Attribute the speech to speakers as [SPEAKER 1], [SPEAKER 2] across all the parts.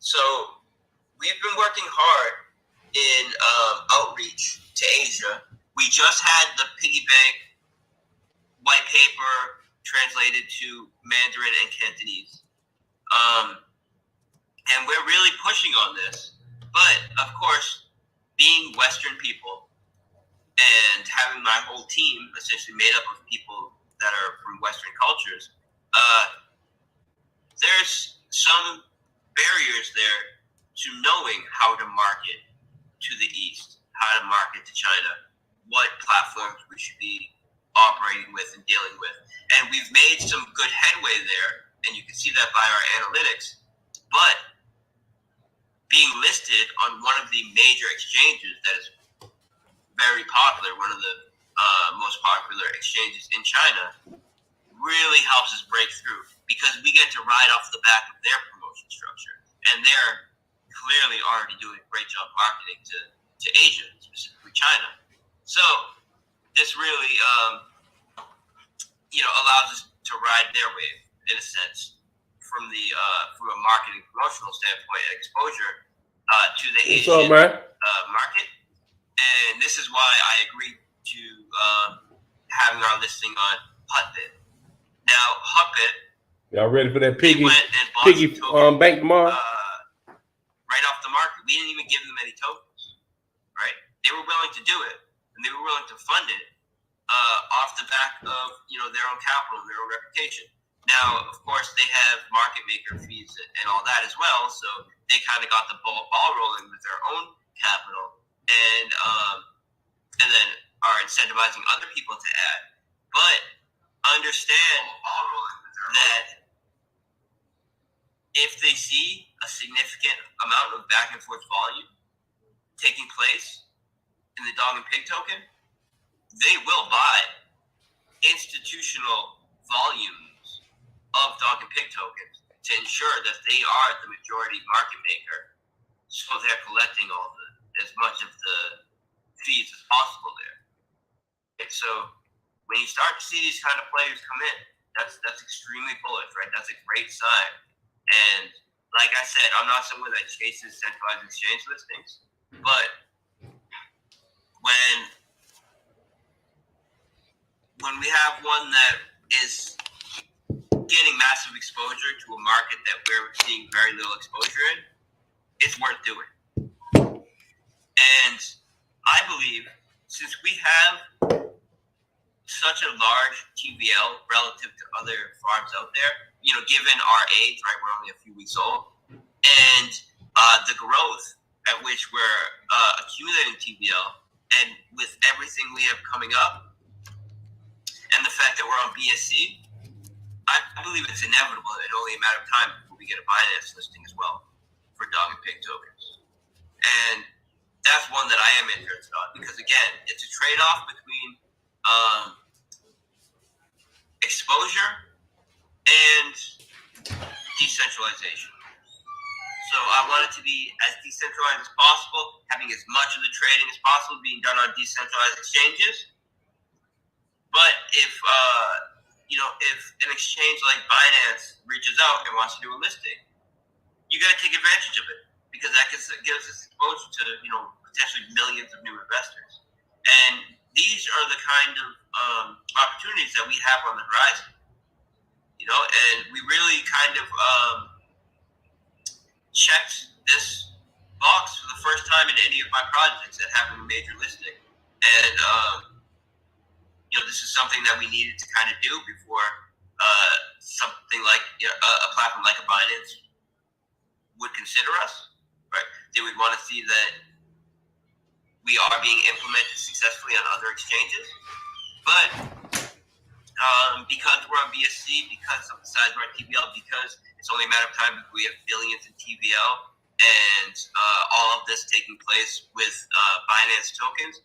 [SPEAKER 1] So we've been working hard in outreach to Asia. We just had the piggy bank white paper translated to Mandarin and Cantonese. And we're really pushing on this. But, of course, being Western people and having my whole team essentially made up of people that are from Western cultures, there's some barriers there to knowing how to market to the East, how to market to China, what platforms we should be operating with and dealing with. And we've made some good headway there, and you can see that by our analytics. But being listed on one of the major exchanges that is very popular, one of the most popular exchanges in China, really helps us break through because we get to ride off the back of their promotion structure. And they're clearly already doing a great job marketing to Asia, specifically China. So this really, allows us to ride their wave in a sense from a marketing promotional standpoint, exposure to the Asian market. And this is why I agreed to having our listing on Hutbit. Now, Hutbit.
[SPEAKER 2] Y'all ready for that piggy bank tomorrow?
[SPEAKER 1] Right off the market. We didn't even give them any tokens, right? They were willing to do it, and they were willing to fund it off the back of their own capital and their own reputation. Now, of course, they have market maker fees and all that as well, so they kind of got the ball rolling with their own capital, and then are incentivizing other people to add. But understand that if they see a significant amount of back and forth volume taking place in the dog and pig token, they will buy institutional volumes of dog and pig tokens to ensure that they are the majority market maker, so they're collecting as much of the fees as possible there. And so when you start to see these kind of players come in, that's extremely bullish, right? That's a great sign. And like I said, I'm not someone that chases centralized exchange listings, but when we have one that is getting massive exposure to a market that we're seeing very little exposure in, it's worth doing. And I believe since we have such a large TVL relative to other farms out there, given our age, right, we're only a few weeks old, and the growth at which we're accumulating TVL, and with everything we have coming up, and the fact that we're on BSC, I believe it's inevitable and only a matter of time before we get a Binance listing as well for dog and pig tokens. And that's one that I am interested on because, again, it's a trade-off between exposure and decentralization. So I want it to be as decentralized as possible, having as much of the trading as possible being done on decentralized exchanges. But if an exchange like Binance reaches out and wants to do a listing, you got to take advantage of it because that gives us exposure to potentially millions of new investors. And these are the kind of opportunities that we have on the horizon. And we really kind of checked this box for the first time in any of my projects that having a major listing. And this is something that we needed to kind of do before something like a platform like a Binance would consider us, right? They would want to see that we are being implemented successfully on other exchanges. But because we're on BSC, because of the size of our TVL, because it's only a matter of time before we have billions in TVL, and all of this taking place with Binance tokens,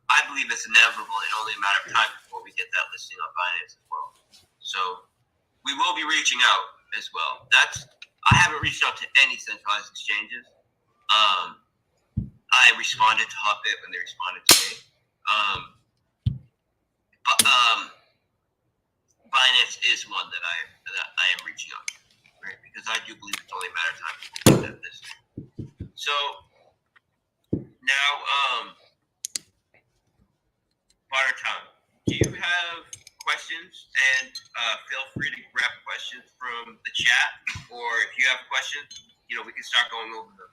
[SPEAKER 1] I believe it's inevitable and only a matter of time before we get that listing on Binance as well. So we will be reaching out as well. I haven't reached out to any centralized exchanges. I responded to Hotbit when they responded to me. But Binance is one that I am reaching out to, right? Because I do believe it's only a matter of time before we get this chat, or if you have questions, we can start going over them.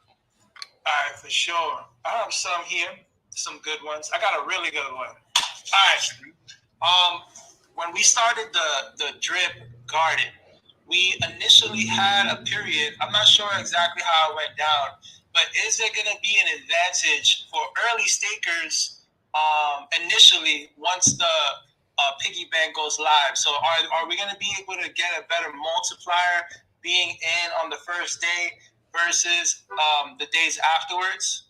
[SPEAKER 3] All right, for sure. I have some here, some good ones. I got a really good one. All right. When we started the drip garden, we initially had a period. I'm not sure exactly how it went down, but is there going to be an advantage for early stakers initially once the piggy bank goes live? So are we going to be able to get a better multiplier being in on the first day versus the days afterwards?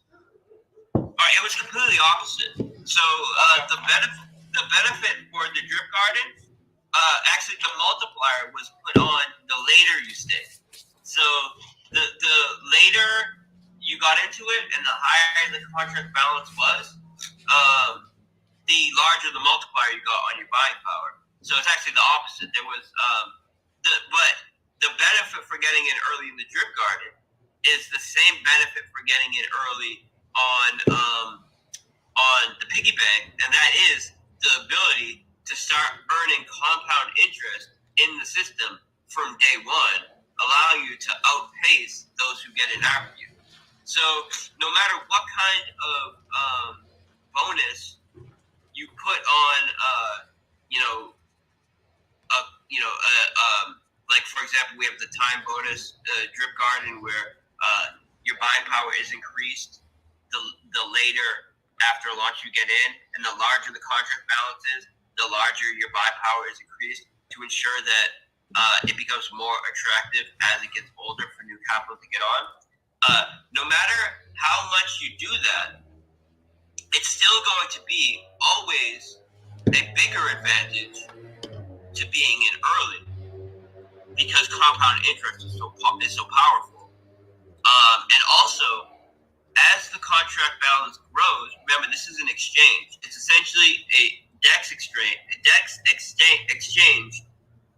[SPEAKER 1] It was completely opposite. So the benefit for the drip garden, actually the multiplier was put on the later you stay. So the later you got into it and the higher the contract balance was, the larger the multiplier you got on your buying power. So it's actually the opposite. There was but the benefit for getting in early in the drip garden is the same benefit for getting in early on the piggy bank, and that is the ability to start earning compound interest in the system from day one, allowing you to outpace those who get in after you. So no matter what kind of bonus you put on, like for example, we have the time bonus drip garden where your buying power is increased the later after launch you get in, and the larger the contract balance is, the larger your buy power is increased to ensure that it becomes more attractive as it gets older for new capital to get on. No matter how much you do that, it's still going to be always a bigger advantage to being in early because compound interest is so powerful. And also, as the contract balance grows, remember this is an exchange. It's essentially a DEX exchange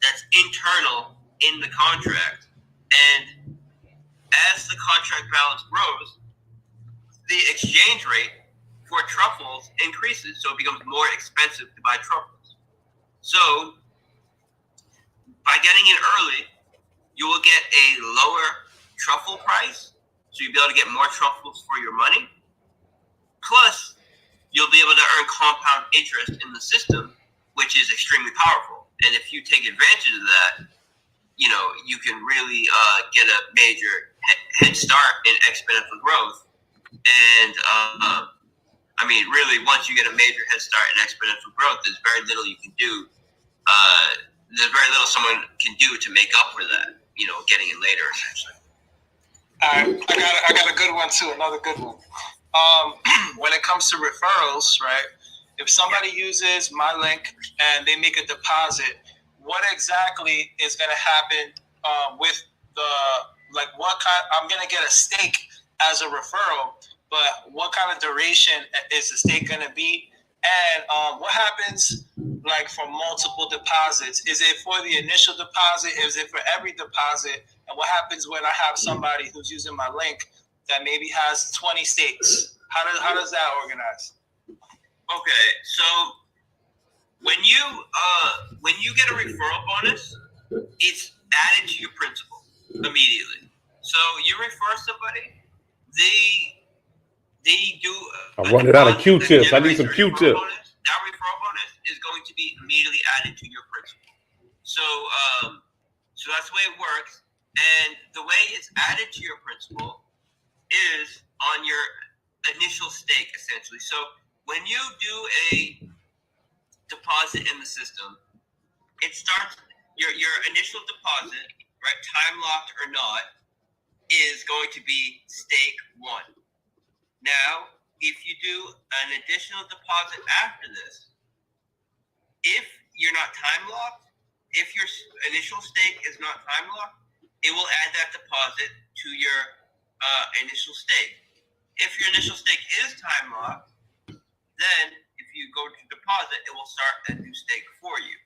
[SPEAKER 1] that's internal in the contract. And as the contract balance grows, the exchange rate for truffles increases, so it becomes more expensive to buy truffles. So by getting in early, you will get a lower truffle price, so you'll be able to get more truffles for your money. Plus, you'll be able to earn compound interest in the system, which is extremely powerful. And if you take advantage of that, you can really get a major head start in exponential growth. And really, once you get a major head start in exponential growth, there's very little you can do. There's very little someone can do to make up for that, getting in later, essentially.
[SPEAKER 3] I got a good one too. Another good one. When it comes to referrals, right? If somebody uses my link and they make a deposit, what exactly is going to happen with what kind? I'm going to get a stake as a referral, but what kind of duration is the stake going to be? And what happens for multiple deposits? Is it for the initial deposit? Is it for every deposit? And what happens when I have somebody who's using my link that maybe has 20 stakes? How does that organize?
[SPEAKER 1] Okay, so when you get a referral bonus, it's added to your principal immediately. So you refer somebody, they do.
[SPEAKER 2] I'm running out of Q-tips. I need some Q-tips.
[SPEAKER 1] That referral bonus is going to be immediately added to your principal. So that's the way it works. And the way it's added to your principal is on your initial stake, essentially. So when you do a deposit in the system, it starts your initial deposit, right, time locked or not, is going to be stake 1. Now, if you do an additional deposit after this, if you're not time locked, if your initial stake is not time locked, it will add that deposit to your initial stake. If your initial stake is time locked, then if you go to deposit, it will start that new stake for you.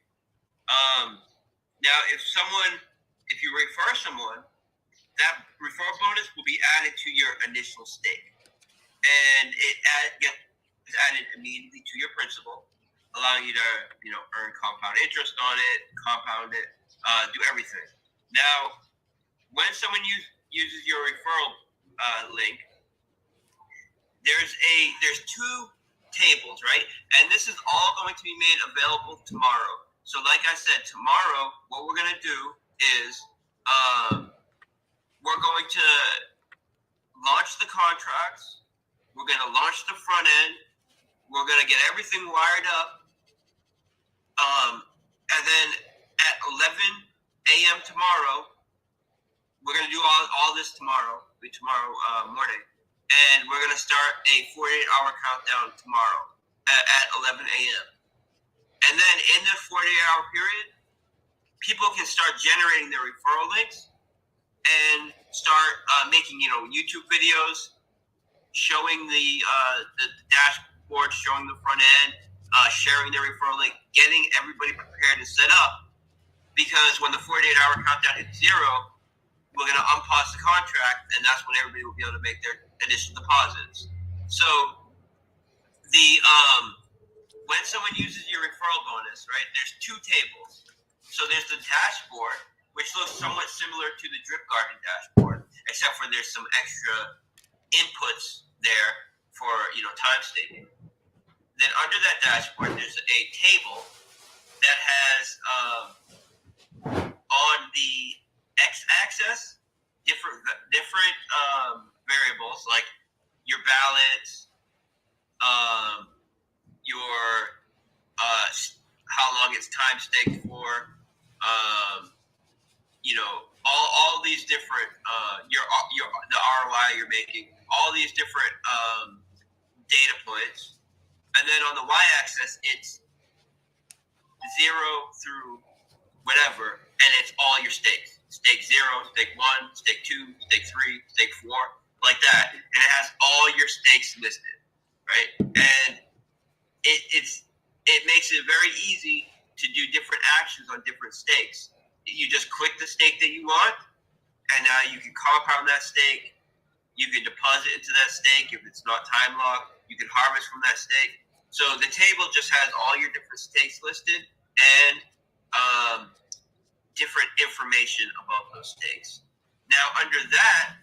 [SPEAKER 1] Now, if you refer someone, that referral bonus will be added to your initial stake, and it is added immediately to your principal, allowing you to earn compound interest on it, compound it, do everything. Now, when someone uses your referral link, there's two tables, right? And this is all going to be made available tomorrow. So like I said, tomorrow, what we're going to do is we're going to launch the contracts. We're going to launch the front end. We're going to get everything wired up. And then at 11 a.m. tomorrow, we're going to do all this tomorrow morning. And we're going to start a 48-hour countdown tomorrow at 11 a.m. And then in the 48-hour period, people can start generating their referral links and start making, YouTube videos, showing the dashboard, showing the front end, sharing their referral link, getting everybody prepared and set up. Because when the 48-hour countdown hits 0, we're going to unpause the contract, and that's when everybody will be able to make their initial deposits. So when someone uses your referral bonus, right, there's two tables. So there's the dashboard, which looks somewhat similar to the Drip Garden dashboard, except for there's some extra inputs there for time staking. Then under that dashboard, there's a table that has on the x-axis different variables like your balance, your how long it's time staked for, all these different the ROI you're making, all these different data points. And then on the y-axis, it's 0 through whatever, and it's all your stakes. Stake 0, stake 1, stake 2, stake 3, stake 4, like that. And it has all your stakes listed, right? And it makes it very easy to do different actions on different stakes. You just click the stake that you want, and now you can compound that stake. You can deposit into that stake if it's not time locked. You can harvest from that stake. So the table just has all your different stakes listed and different information about those stakes. Now under that,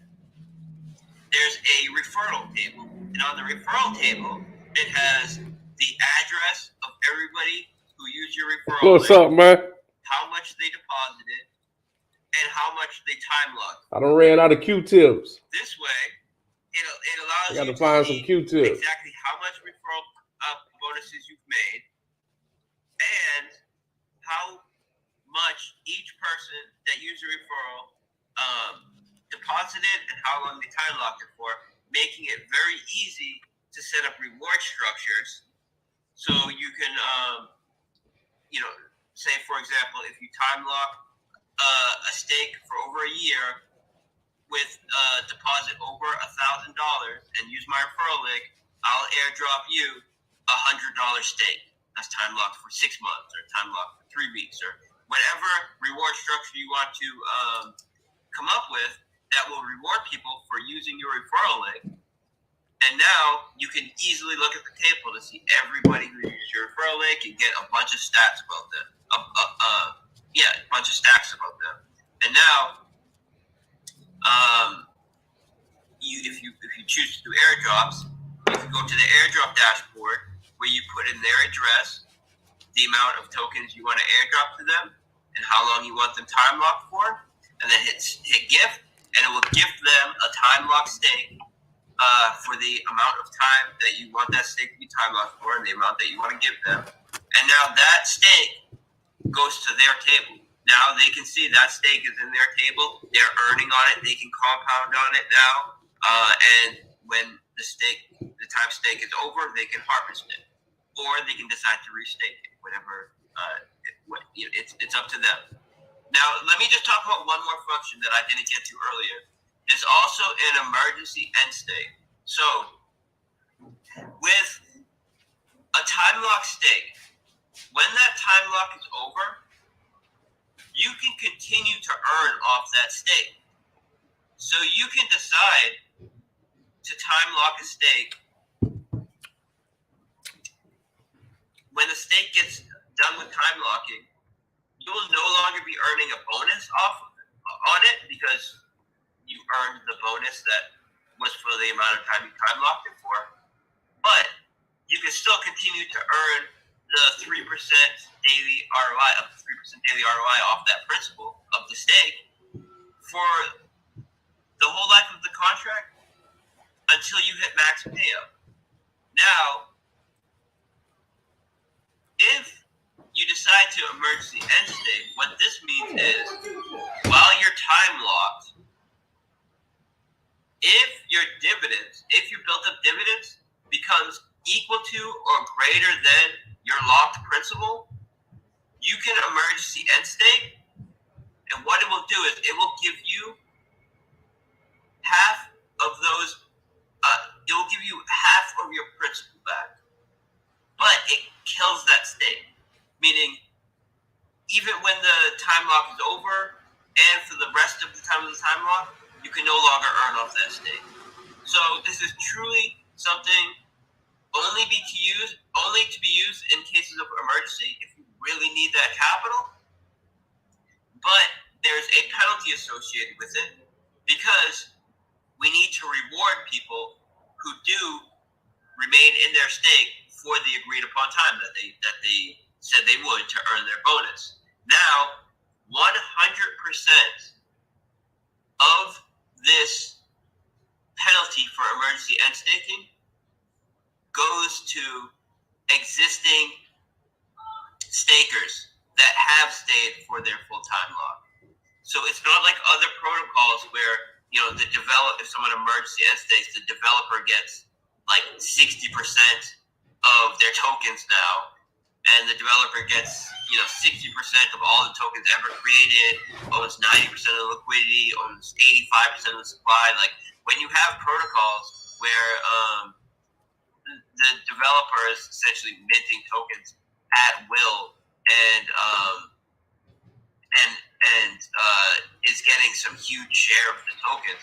[SPEAKER 1] there's a referral table. And on the referral table, it has the address of everybody who used your referral
[SPEAKER 2] What's up, man?
[SPEAKER 1] how much they deposited, and how much they time locked.
[SPEAKER 2] I done ran out of Q-tips.
[SPEAKER 1] This way, it allows
[SPEAKER 2] I gotta
[SPEAKER 1] you to
[SPEAKER 2] find
[SPEAKER 1] see
[SPEAKER 2] some Q-tips.
[SPEAKER 1] exactly how much referral bonuses you've made and how much each person that used your referral deposited and how long they time locked it for, making it very easy to set up reward structures so you can, say, for example, if you time lock a stake for over a year with deposit over $1,000 and use my referral link, I'll airdrop you $100 stake. That's time locked for 6 months or time locked for 3 weeks or whatever reward structure you want to come up with that will reward people for using your referral link. And now you can easily look at the table to see everybody who used your referral link and get a bunch of stats about them. A bunch of stats about them. And now, if you choose to do airdrops, you can go to the airdrop dashboard where you put in their address, the amount of tokens you want to airdrop to them, and how long you want them time locked for, and then hit gift, and it will gift them a time locked stake for the amount of time that you want that stake to be time locked for, and the amount that you want to give them. And now that stake goes to their table. Now they can see that stake is in their table. They're earning on it. They can compound on it now. And when the time stake is over, they can harvest it, or they can decide to restake it. Whatever, it's up to them. Now, let me just talk about one more function that I didn't get to earlier. There's also an emergency end stake. So, with a time lock stake, when that time lock is over, you can continue to earn off that stake. So you can decide to time lock a stake. When the stake gets done with time locking, you will no longer be earning a bonus on it because you earned the bonus that was for the amount of time you time locked it for. But you can still continue to earn the 3% daily ROI, up to 3% daily ROI off that principal of the stake for the whole life of the contract until you hit max payout. Now, if you decide to emergency end stake, what this means is while you're time locked, if your dividends, if your built up dividends becomes equal to or greater than your locked principal, you can emergency end stake, and what it will do is it will give you half of those. It will give you half of your principal back, but it kills that stake. Meaning, even when the time lock is over, and for the rest of the time of the time lock, you can no longer earn off that stake. So this is truly something only to be used in cases of emergency if you really need that capital. But there's a penalty associated with it because we need to reward people who do remain in their stake for the agreed upon time that they said they would to earn their bonus. Now, 100% of this penalty for emergency end staking goes to existing stakers that have stayed for their full time lock. So it's not like other protocols where, if someone emergency end stakes, the developer gets like 60% of their tokens now, and the developer gets 60% of all the tokens ever created, owns 90% of the liquidity, owns 85% of the supply. Like when you have protocols where the developer is essentially minting tokens at will and is getting some huge share of the tokens,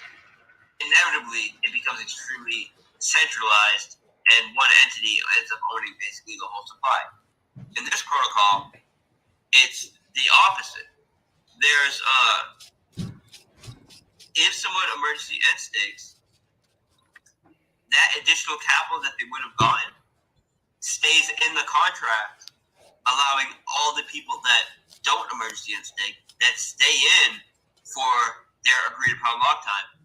[SPEAKER 1] inevitably it becomes extremely centralized, and one entity ends up owning basically the whole supply. In this protocol, it's the opposite. There's if someone emergency end stakes, that additional capital that they would have gotten stays in the contract, allowing all the people that don't emergency end stake, that stay in for their agreed upon lock time.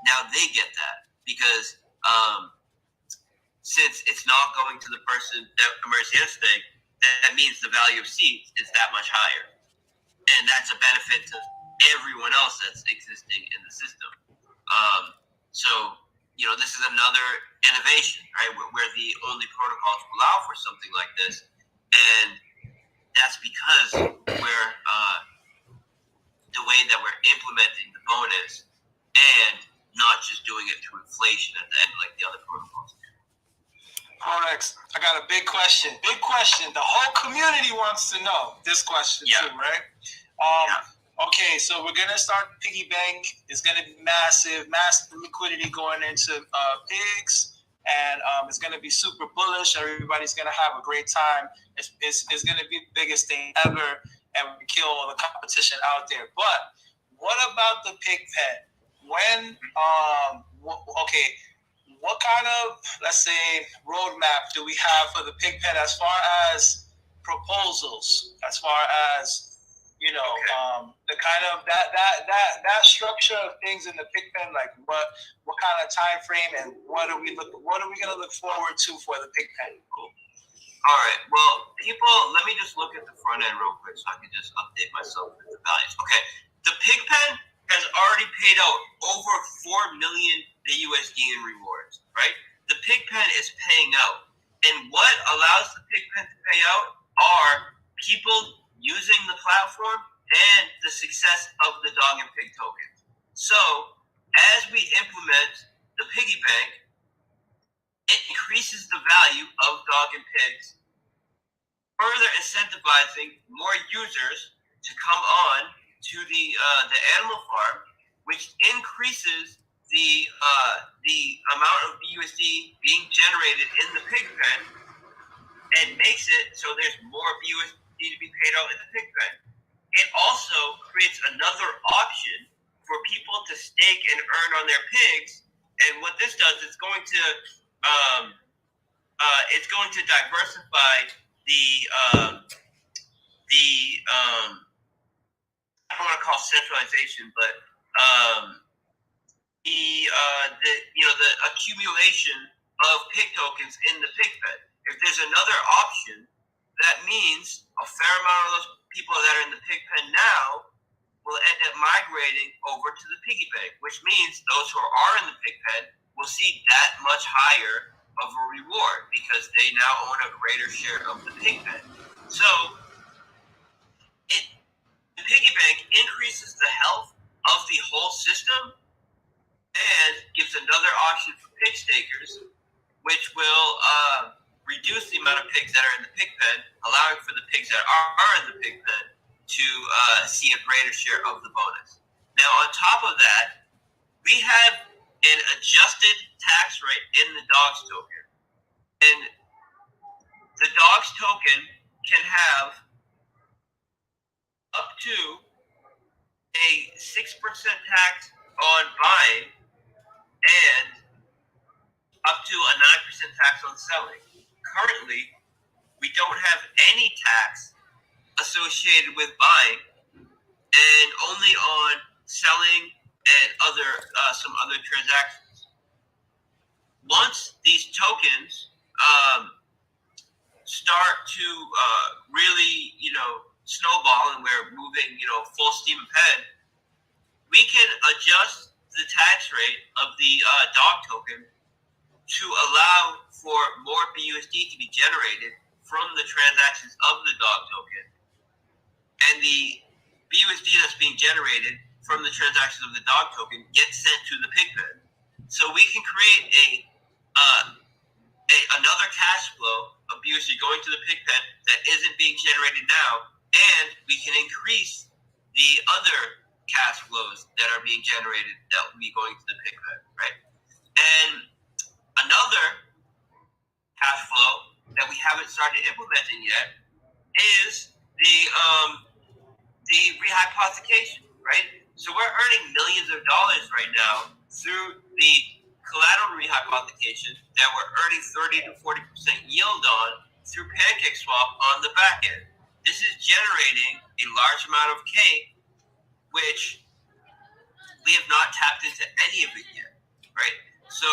[SPEAKER 1] Now they get that because since it's not going to the person that emergency end stake, that means the value of seats is that much higher. And that's a benefit to everyone else that's existing in the system. This is another innovation, right? Where the only protocols allow for something like this. And that's because we're the way that we're implementing the bonus and not just doing it through inflation at the end like the other protocols do.
[SPEAKER 3] Forex, I got a big question. Big question. The whole community wants to know this question too, right? Okay, so we're gonna start piggy bank. It's gonna be massive liquidity going into pigs, and it's gonna be super bullish. Everybody's gonna have a great time. It's gonna be the biggest thing ever, and we kill all the competition out there. But what about the pig pen? When what kind of, let's say, roadmap do we have for the pig pen as far as proposals, as far as the kind of that structure of things in the pig pen, like what kind of time frame and what are we gonna look forward to for the pig pen?
[SPEAKER 1] Cool. All right. Well, let me just look at the front end real quick so I can just update myself with the values. Okay. The pig pen has already paid out over 4 million USD in rewards, right? The pig pen is paying out. And what allows the pig pen to pay out are people using the platform and the success of the dog and pig token. So as we implement the piggy bank, it increases the value of dog and pigs, further incentivizing more users to come on to the animal farm, which increases the amount of BUSD being generated in the pig pen and makes it so there's more BUSD to be paid out in the pig pen. it also creates another option for people to stake and earn on their pigs. And what this does, it's going to diversify the I don't want to call centralization, but the accumulation of pig tokens in the pig pen. If there's another option, that means a fair amount of those people that are in the pig pen now will end up migrating over to the piggy bank, which means those who are in the pig pen will see that much higher of a reward because they now own a greater share of the pig pen. So the piggy bank increases the health of the whole system and gives another option for pig stakers, which will reduce the amount of pigs that are in the pig pen, allowing for the pigs that are in the pig pen to see a greater share of the bonus. Now, on top of that, we have an adjusted tax rate in the dogs token. And the dogs token can have up to a 6% tax on buying and up to a 9% tax on selling. Currently, we don't have any tax associated with buying and only on selling and some other transactions. Once these tokens start to really, snowball and we're moving, full steam ahead, we can adjust the tax rate of the dog token to allow for more BUSD to be generated from the transactions of the dog token. And the BUSD that's being generated from the transactions of the dog token gets sent to the pig pen. So we can create another cash flow of BUSD going to the pig pen that isn't being generated now, and we can increase the other cash flows that are being generated that will be going to the pig pen, right? And another cash flow that we haven't started implementing yet is the rehypothecation, right? So we're earning millions of dollars right now through the collateral rehypothecation that we're earning 30 to 40% yield on through PancakeSwap on the back end. This is generating a large amount of cake, which we have not tapped into any of it yet, right? So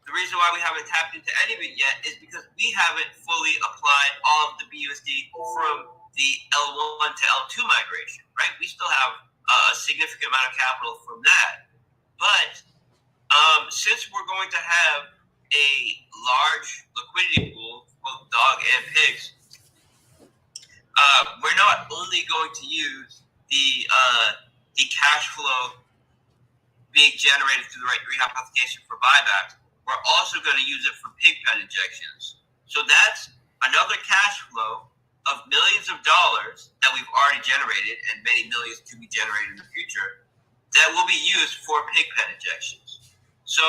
[SPEAKER 1] the reason why we haven't tapped into any of it yet is because we haven't fully applied all of the BUSD from the L1 to L2 migration, right? We still have a significant amount of capital from that. But since we're going to have a large liquidity pool, both dog and pigs, we're not only going to use the cash flow being generated through the right rehypothecation for buybacks, we're also going to use it for pig pen injections. So that's another cash flow of millions of dollars that we've already generated and many millions to be generated in the future that will be used for pig pen injections. So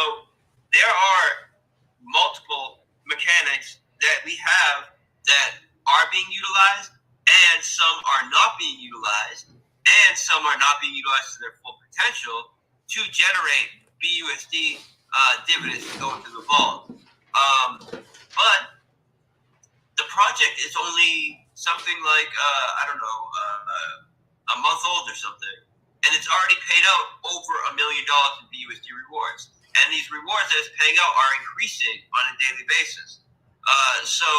[SPEAKER 1] there are multiple mechanics that we have that are being utilized and some are not being utilized and some are not being utilized to their full potential to generate BUSD dividends to go into the vault. But the project is only something like, a month old or something. And it's already paid out over $1 million in BUSD rewards. And these rewards that it's paying out are increasing on a daily basis. So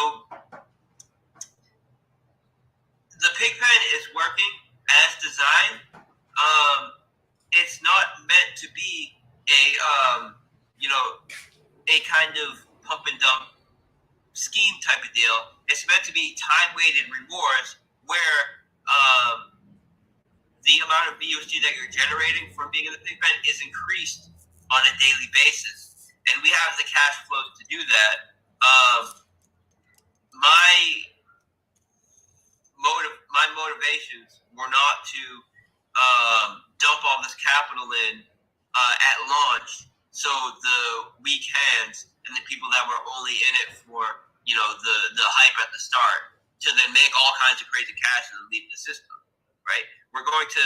[SPEAKER 1] the pig pen is working as designed. It's not meant to be a kind of pump and dump scheme type of deal. It's meant to be time-weighted rewards where the amount of BUSD that you're generating from being in the pig pen is increased on a daily basis. And we have the cash flows to do that. My motivations were not to dump all this capital in at launch, so the weak hands and the people that were only in it for the hype at the start to then make all kinds of crazy cash and then leave the system, right? We're going to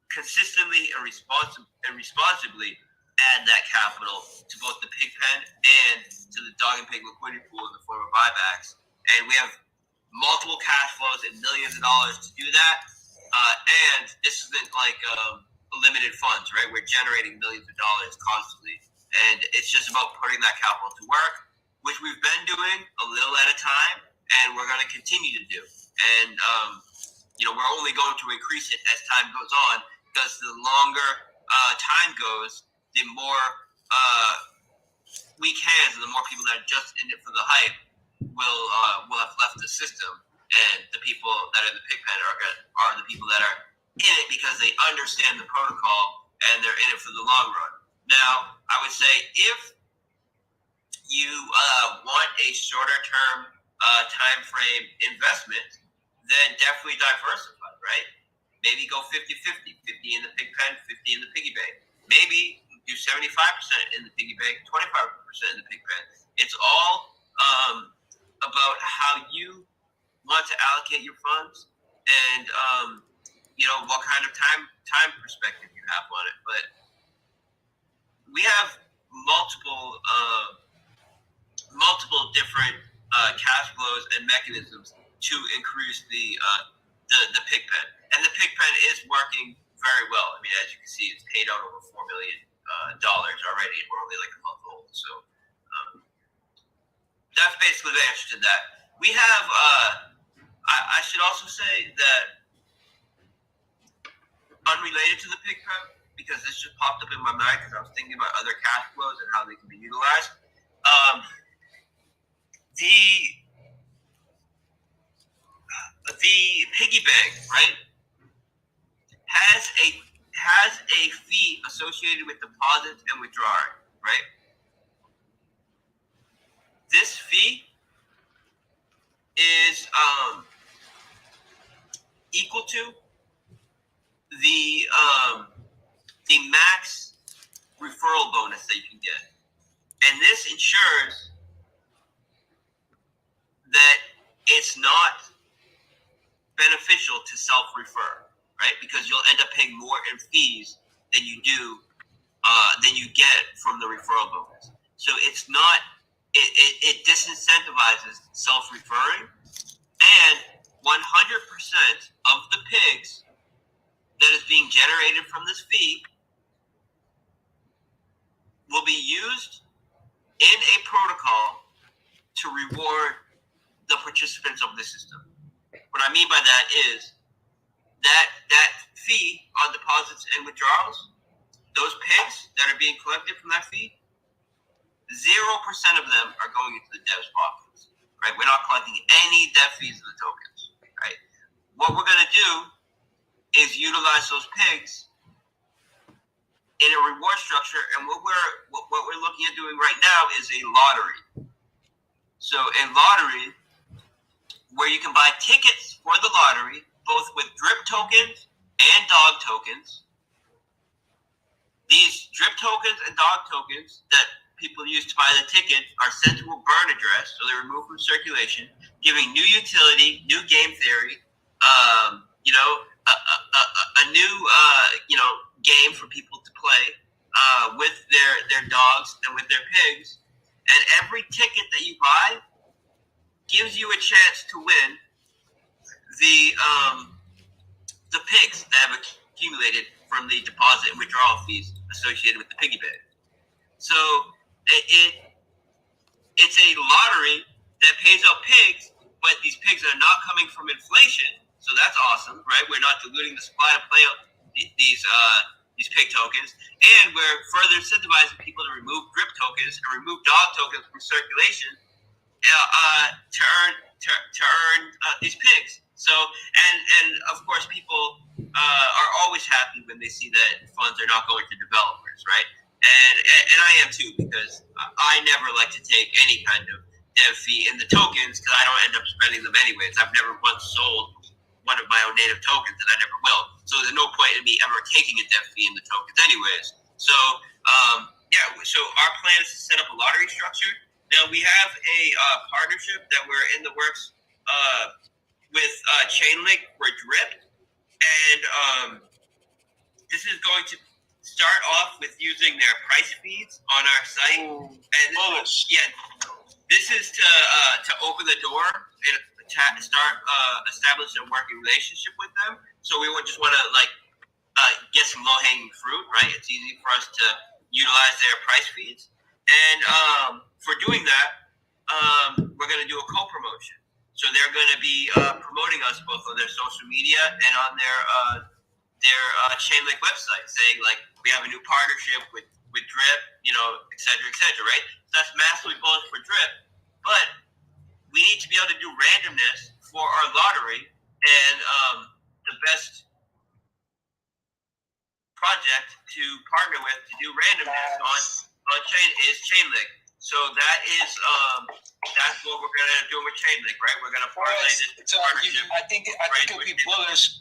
[SPEAKER 1] consistently and responsibly add that capital to both the pig pen and to the dog and pig liquidity pool in the form of buybacks. And we have multiple cash flows and millions of dollars to do that. And this isn't like limited funds, right? We're generating millions of dollars constantly. And it's just about putting that capital to work, which we've been doing a little at a time, and we're going to continue to do. And, we're only going to increase it as time goes on, because the longer time goes, the more weak hands and the more people that are just in it for the hype will have left the system, and the people that are in the pig pen are the people that are in it because they understand the protocol and they're in it for the long run. Now, I would say if you want a shorter term time frame investment, then definitely diversify, right? Maybe go 50-50, 50 in the pig pen, 50 in the piggy bank. Maybe do 75% in the piggy bank, 25% in the pig pen. It's all about how you want to allocate your funds and what kind of time perspective you have on it. But we have multiple different cash flows and mechanisms to increase the pig pen, and the pig pen is working very well. I mean, as you can see, it's paid out over $4 million already, and we're only like a month old. So that's basically the answer to that. We have. I should also say that unrelated to the pig pen, because this just popped up in my mind because I was thinking about other cash flows and how they can be utilized. The piggy bank, right, has a fee associated with deposits and withdrawing, right? This fee is equal to the max referral bonus that you can get, and this ensures that it's not beneficial to self-refer, right? Because you'll end up paying more in fees than you get from the referral bonus. So it's not, it disincentivizes self-referring, and 100% of the pigs that is being generated from this fee will be used in a protocol to reward the participants of the system. What I mean by that is that fee on deposits and withdrawals, those pigs that are being collected from that fee, 0% of them are going into the devs' pockets, right? We're not collecting any dev fees of the tokens, right? What we're going to do is utilize those pigs in a reward structure, and what we're looking at doing right now is a lottery. So a lottery where you can buy tickets for the lottery, both with drip tokens and dog tokens. These drip tokens and dog tokens that people use to buy the ticket are sent to a burn address, so they're removed from circulation, giving new utility, new game theory, a new game for people to play with their dogs and with their pigs. And every ticket that you buy gives you a chance to win the pigs that have accumulated from the deposit and withdrawal fees associated with the piggy bank. So it's a lottery that pays out pigs, but these pigs are not coming from inflation, so that's awesome, right? We're not diluting the supply to play out these pig tokens, and we're further incentivizing people to remove drip tokens and remove dog tokens from circulation to earn these pigs. So, and of course, people are always happy when they see that funds are not going to developers, right? And I am too, because I never like to take any kind of dev fee in the tokens because I don't end up spending them anyways. I've never once sold one of my own native tokens, and I never will. So there's no point in me ever taking a dev fee in the tokens anyways. So, so our plan is to set up a lottery structure. Now, we have a partnership that we're in the works with Chainlink for Drip, And this is going to start off with using their price feeds on our site. And this is to open the door and start establish a working relationship with them. So we would just want to get some low hanging fruit, right? It's easy for us to utilize their price feeds, and for doing that, we're going to do a co-promotion. So they're going to be promoting us both on their social media and on their Chainlink website, saying like we have a new partnership with Drip, et cetera, right? So that's massively bullish for Drip, but we need to be able to do randomness for our lottery, and the best project to partner with to do randomness on chain is Chainlink. So that's what we're gonna do with Chainlink, right? We're gonna parlay this partnership.
[SPEAKER 3] I think it would be bullish.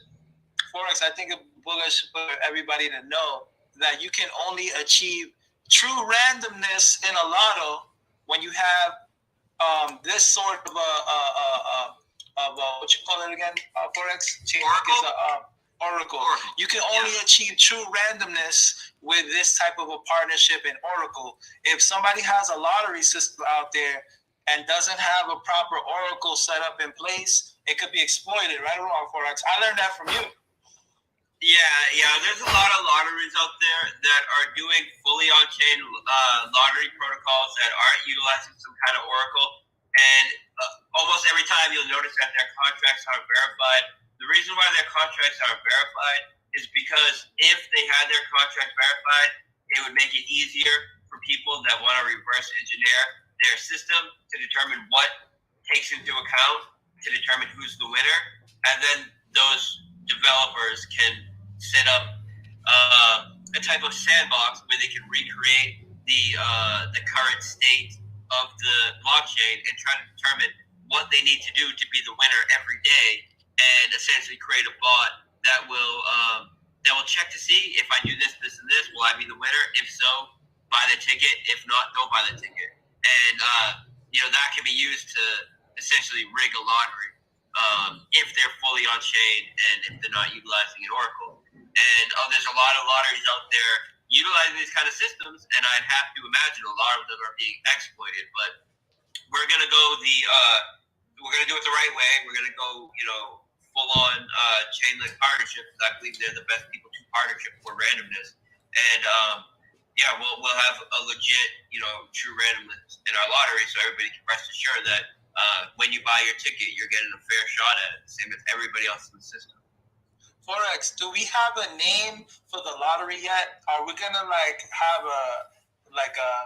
[SPEAKER 3] Forex, I think it's bullish for everybody to know that you can only achieve true randomness in a lotto when you have this sort of what you call it again, Forex? Oracle. You can only achieve true randomness with this type of a partnership in Oracle. If somebody has a lottery system out there and doesn't have a proper Oracle set up in place, it could be exploited, right or wrong, Forex? I learned that from you.
[SPEAKER 1] Yeah. There's a lot of lotteries out there that are doing fully on-chain lottery protocols that aren't utilizing some kind of Oracle. And almost every time you'll notice that their contracts aren't verified. The reason why their contracts aren't verified is because if they had their contract verified, it would make it easier for people that want to reverse engineer their system to determine what takes into account to determine who's the winner. And then those developers can set up a type of sandbox where they can recreate the current state of the blockchain and try to determine what they need to do to be the winner every day, and essentially create a bot that will check to see if I do this, this, and this, will I be the winner? If so, buy the ticket. If not, don't buy the ticket. And that can be used to essentially rig a lottery if they're fully on chain and if they're not utilizing an Oracle. And there's a lot of lotteries out there utilizing these kind of systems, and I'd have to imagine a lot of them are being exploited. But we're gonna do it the right way. We're gonna go, full on Chainlink partnership, because I believe they're the best people to partnership for randomness. And we'll have a legit, true randomness in our lottery, so everybody can rest assured that when you buy your ticket, you're getting a fair shot at it, same as everybody else in the system.
[SPEAKER 3] Forex, do we have a name for the lottery yet? Are we gonna have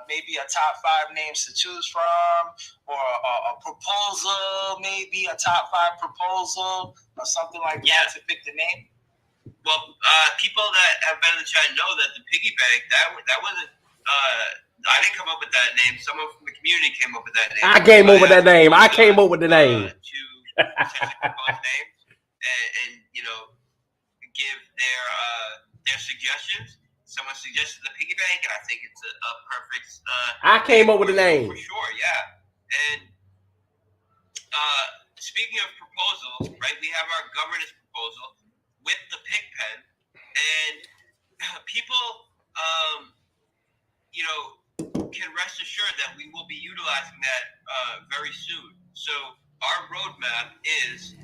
[SPEAKER 3] maybe a top 5 names to choose from, or a proposal, maybe a top 5 proposal, or something like that to pick the name?
[SPEAKER 1] Well, people that have been in the chat know that the piggy bank that wasn't. I didn't come up with that name. Someone from the community came up with that name.
[SPEAKER 2] I came up with that name. I came up with the name.
[SPEAKER 1] To essentially propose names and give their suggestions. Someone suggested the piggy bank, and I think it's a perfect.
[SPEAKER 2] I came up with the name
[SPEAKER 1] for sure. Yeah, and speaking of proposals, right? We have our governance proposal with the pig pen, and people, can rest assured that we will be utilizing that very soon. So our roadmap is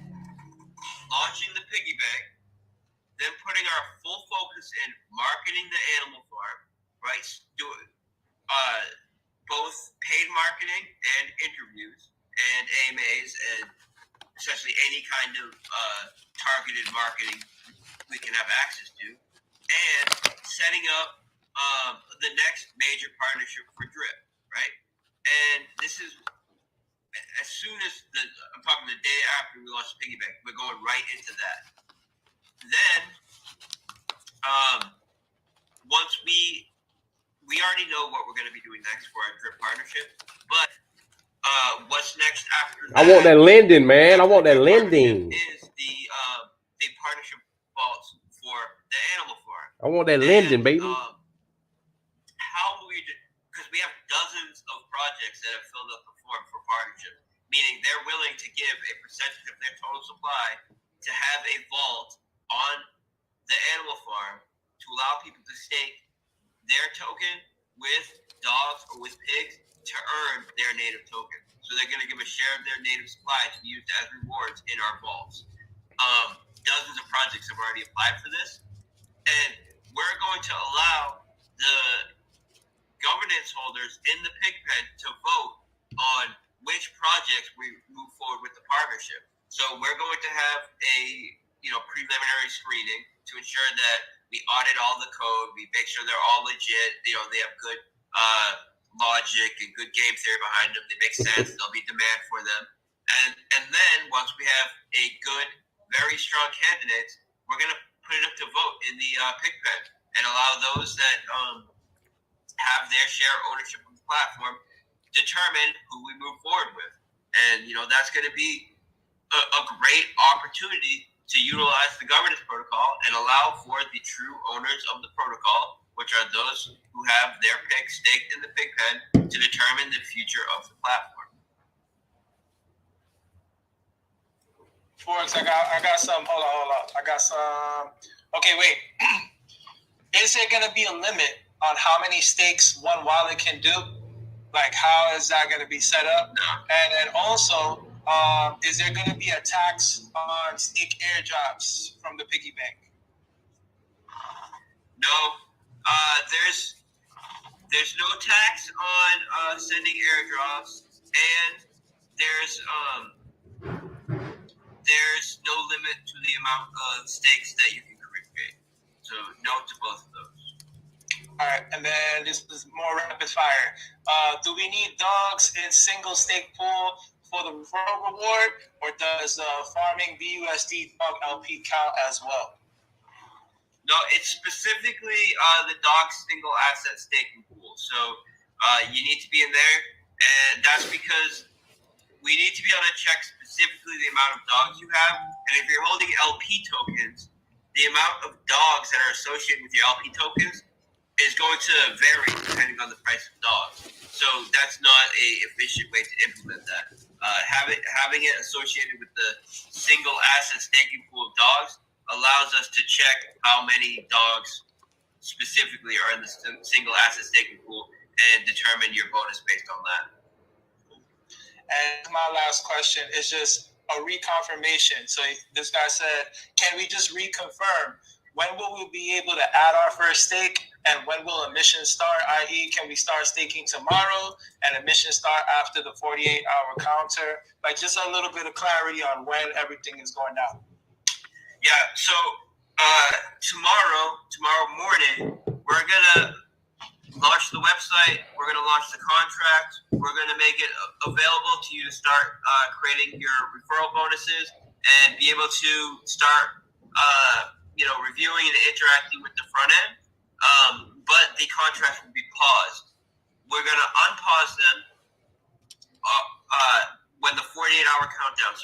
[SPEAKER 1] launching the piggy bank, then putting our full focus in marketing the animal farm, right? Doing both paid marketing and interviews and AMAs and essentially any kind of targeted marketing we can have access to, and setting up the next major partnership for Drip, right? And this is as soon as I'm talking the day after we launched Piggy Bank, we're going right into that. Then, once we already know what we're going to be doing next for our Drip partnership, but what's next after that?
[SPEAKER 2] I want that lending, man. I want that lending.
[SPEAKER 1] Is the partnership vaults for the animal farm.
[SPEAKER 2] I want that lending, baby.
[SPEAKER 1] How will we do? Because we have dozens of projects that have filled up the form for partnership, meaning they're willing to give a percentage of their total supply to have a vault on the animal farm to allow people to stake their token with dogs or with pigs to earn their native token. So they're going to give a share of their native supply to be used as rewards in our vaults. Dozens of projects have already applied for this, and we're going to allow the governance holders in the pig pen to vote on which projects we move forward with the partnership. So we're going to have a preliminary screening to ensure that we audit all the code, we make sure they're all legit, they have good logic and good game theory behind them, they make sense, there'll be demand for them. And then once we have a good, very strong candidate, we're going to put it up to vote in the pig pen and allow those that have their share ownership of the platform determine who we move forward with. And that's going to be a great opportunity to utilize the governance protocol and allow for the true owners of the protocol, which are those who have their pigs staked in the pig pen, to determine the future of the platform.
[SPEAKER 3] Forex, I got some. Hold on. I got some. Okay, wait. Is there going to be a limit on how many stakes one wallet can do? Like, how is that going to be set up?
[SPEAKER 1] No.
[SPEAKER 3] And then also, is there going to be a tax on stake airdrops from the piggy bank?
[SPEAKER 1] No. There's no tax on sending airdrops, and there's no limit to the amount of stakes that you can create. So no to both of those.
[SPEAKER 3] All right, and then this is more rapid fire. Do we need dogs in single stake pool for the referral reward, or does farming BUSD dog LP count as well?
[SPEAKER 1] No, it's specifically the dog single asset staking pool. So you need to be in there, and that's because we need to be able to check specifically the amount of dogs you have. And if you're holding LP tokens, the amount of dogs that are associated with your LP tokens is going to vary depending on the price of dogs. So that's not a efficient way to implement that. Having it associated with the single asset staking pool of dogs allows us to check how many dogs specifically are in the single asset staking pool and determine your bonus based on that.
[SPEAKER 3] And my last question is just a reconfirmation. So this guy said, can we just reconfirm when will we be able to add our first stake, and when will emissions start? I.e., can we start staking tomorrow and emissions start after the 48-hour counter? Like, just a little bit of clarity on when everything is going down.
[SPEAKER 1] Yeah, so tomorrow morning, we're going to launch the website, we're going to launch the contract, we're going to make it available to you to start creating your referral bonuses and be able to start reviewing and interacting with the front end, but the contract will be paused. We're going to unpause them when the 48-hour countdown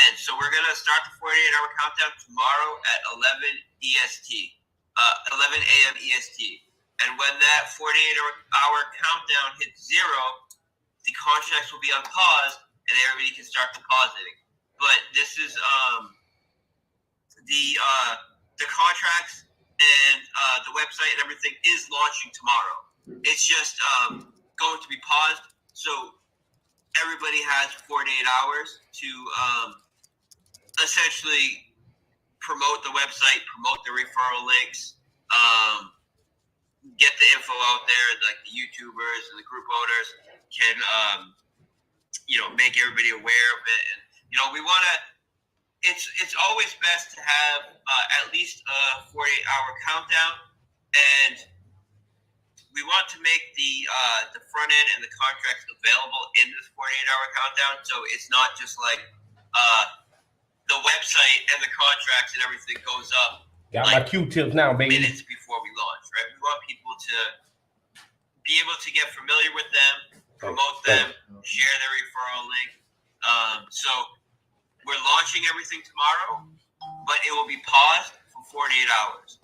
[SPEAKER 1] ends. So we're going to start the 48-hour countdown tomorrow at 11 a.m. EST. And when that 48-hour countdown hits zero, the contracts will be unpaused and everybody can start depositing. But this is the contracts and the website and everything is launching tomorrow. It's just going to be paused, so everybody has 48 hours to essentially promote the website, promote the referral links, get the info out there. Like the YouTubers and the group owners can, make everybody aware of it. And we want to. It's always best to have at least a 48-hour countdown, and we want to make the front end and the contracts available in this 48-hour countdown. So it's not just like the website and the contracts and everything goes up.
[SPEAKER 2] Got my Q-tips now, baby.
[SPEAKER 1] Minutes before we launch, right? We want people to be able to get familiar with them, promote them, share their referral link. So we're launching everything tomorrow, but it will be paused for 48 hours.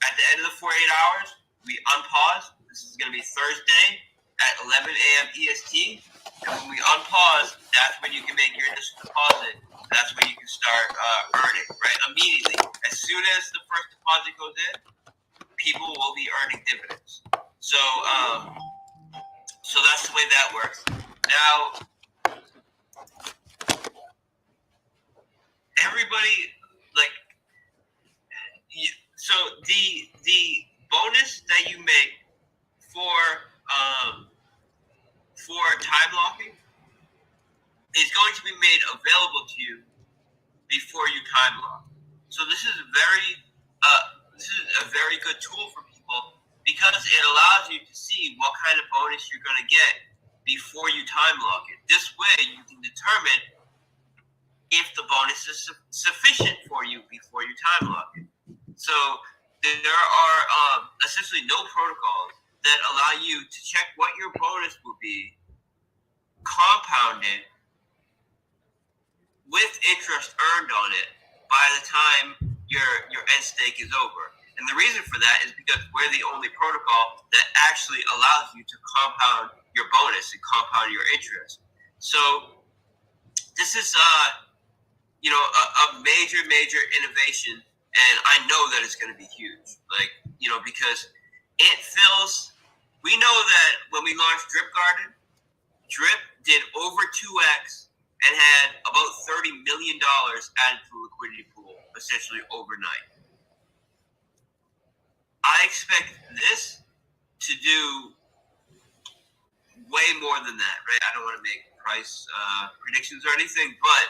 [SPEAKER 1] At the end of the 48 hours, we unpause. This is going to be Thursday at 11 a.m. EST. And when we unpause, that's when you can make your initial deposit that's when you can start earning, right? Immediately. As soon as the first deposit goes in, people will be earning dividends. So that's the way that works. Now, everybody, like, so the bonus that you make for time locking is going to be made available to you before you time lock. So this is a very good tool for people because it allows you to see what kind of bonus you're going to get before you time lock it. This way, you can determine if the bonus is sufficient for you before you time lock it. So there are essentially no protocols that allow you to check what your bonus will be compounded with interest earned on it by the time your end stake is over. And the reason for that is because we're the only protocol that actually allows you to compound your bonus and compound your interest. So this is a major innovation, and I know that it's going to be huge. Because it fills. We know that when we launched Drip Garden, Drip did over 2x and had about $30 million added to the liquidity pool, essentially overnight. I expect this to do way more than that, right? I don't want to make price predictions or anything, but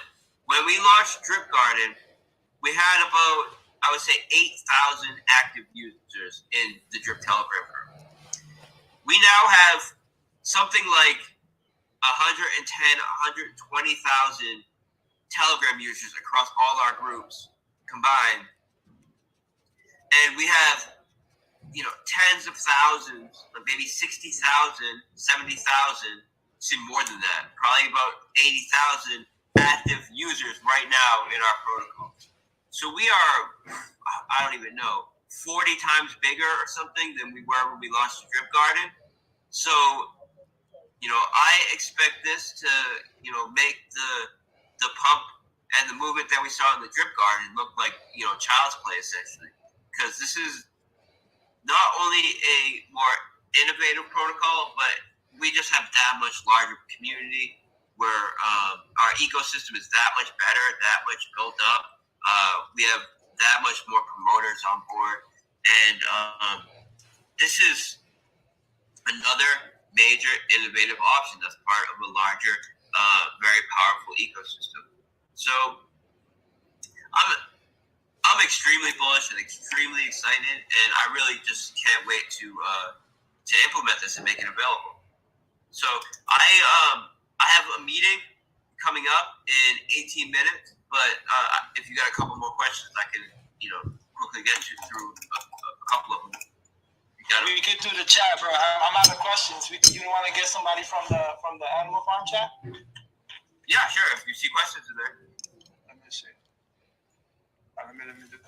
[SPEAKER 1] when we launched Drip Garden, we had about, I would say, 8,000 active users in the Drip Telegram group. We now have something like 110,000, 120,000 Telegram users across all our groups combined. And we have, tens of thousands, maybe 60,000, 70,000, see more than that, probably about 80,000 active users right now in our protocol. So we are, I don't even know, 40 times bigger or something than we were when we launched the Drip Garden. So, I expect this to, make the pump and the movement that we saw in the Drip Garden look like, child's play essentially. Because this is not only a more innovative protocol, but we just have that much larger community where our ecosystem is that much better, that much built up. We have that much more promoters on board. And this is another major innovative option that's part of a larger, very powerful ecosystem. So I'm extremely bullish and extremely excited, and I really just can't wait to implement this and make it available. So I have a meeting coming up in 18 minutes, but if you got a couple more questions, I can quickly get you through a couple of them.
[SPEAKER 3] We can do the chat, bro. I'm out of questions. You want to get somebody from the Animal Farm chat?
[SPEAKER 1] Yeah, sure. If you see questions in there.
[SPEAKER 3] Let me see. Let me do.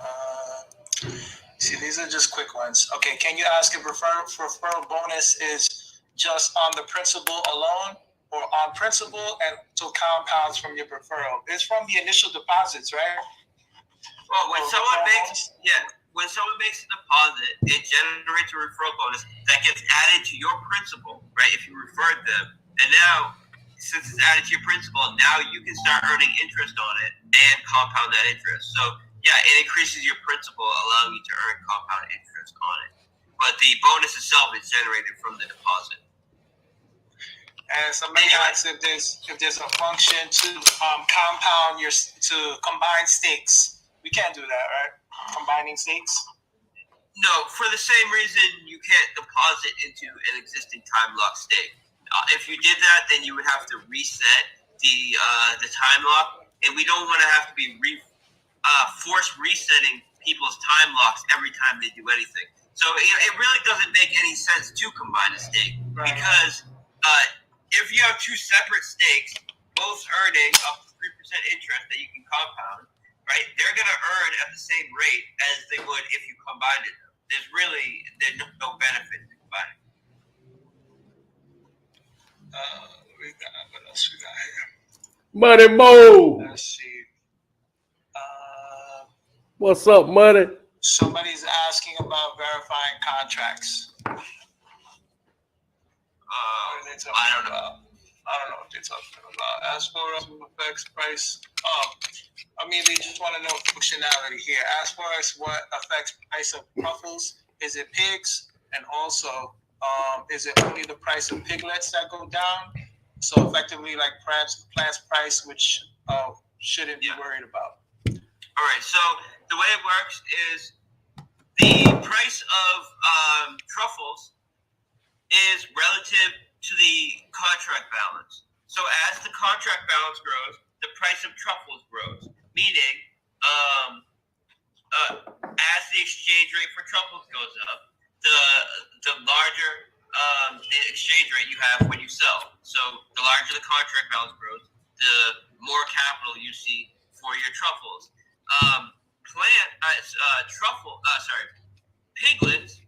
[SPEAKER 3] See, these are just quick ones. Okay, can you ask if referral bonus is just on the principal alone, or on principal and to compounds from your referral? It's from the initial deposits, right?
[SPEAKER 1] Well, when someone makes a deposit, it generates a referral bonus that gets added to your principal, right? If you referred them, and now since it's added to your principal, now you can start earning interest on it and compound that interest. So yeah, it increases your principal, allowing you to earn compound interest on it. But the bonus itself is generated from the deposit.
[SPEAKER 3] And somebody asks if there's a function to combine stakes. We can't do that, right? Combining stakes?
[SPEAKER 1] No, for the same reason you can't deposit into an existing time lock stake. If you did that, then you would have to reset the time lock, and we don't want to have to be force resetting people's time locks every time they do anything. So it really doesn't make any sense to combine a stake, right? Because if you have two separate stakes, both earning up to 3% interest that you can compound, right? They're going to earn at the same rate as they would if you combined it. There's no benefit to combining.
[SPEAKER 3] What else we got here?
[SPEAKER 2] Money mode.
[SPEAKER 3] Let's see.
[SPEAKER 2] What's up, money?
[SPEAKER 3] Somebody's asking about verifying contracts. What are they talking about? I don't know what they're talking about. As far as affects price, they just want to know functionality here. As far as what affects price of truffles, is it pigs? And also, is it only the price of piglets that go down? So effectively, like plants price, which shouldn't be worried about.
[SPEAKER 1] All right. So the way it works is the price of truffles is relative to the contract balance. So as the contract balance grows, the price of truffles grows. Meaning, as the exchange rate for truffles goes up, the larger the exchange rate you have when you sell. So the larger the contract balance grows, the more capital you see for your truffles. Piglets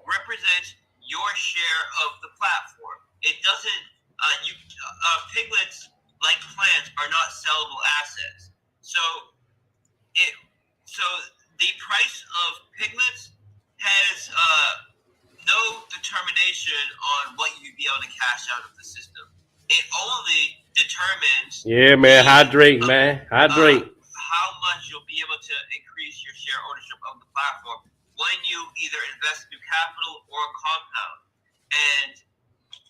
[SPEAKER 1] represents your share of the platform. It doesn't. Piglets, like plants, are not sellable assets. So the price of piglets has no determination on what you'd be able to cash out of the system. It only determines.
[SPEAKER 2] Yeah, man. Hydrate, man. Hydrate.
[SPEAKER 1] How much you'll be able to increase your share ownership of the platform when you either invest new capital or compound. And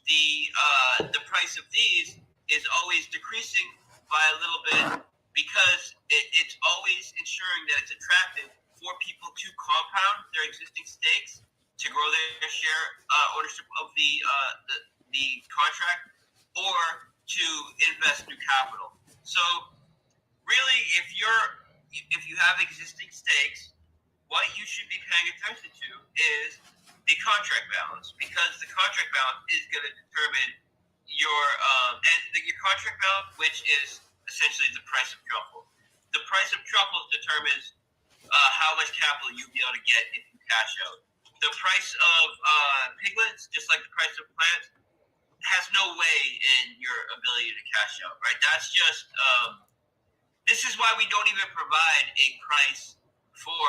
[SPEAKER 1] the price of these is always decreasing by a little bit because it's always ensuring that it's attractive for people to compound their existing stakes to grow their share ownership of the contract or to invest new capital. So really, if you have existing stakes, what you should be paying attention to is the contract balance, because the contract balance is going to determine your contract balance, which is essentially the price of truffle. The price of truffles determines how much capital you'll be able to get if you cash out. The price of piglets, just like the price of plants, has no way in your ability to cash out, right? That's just this is why we don't even provide a price for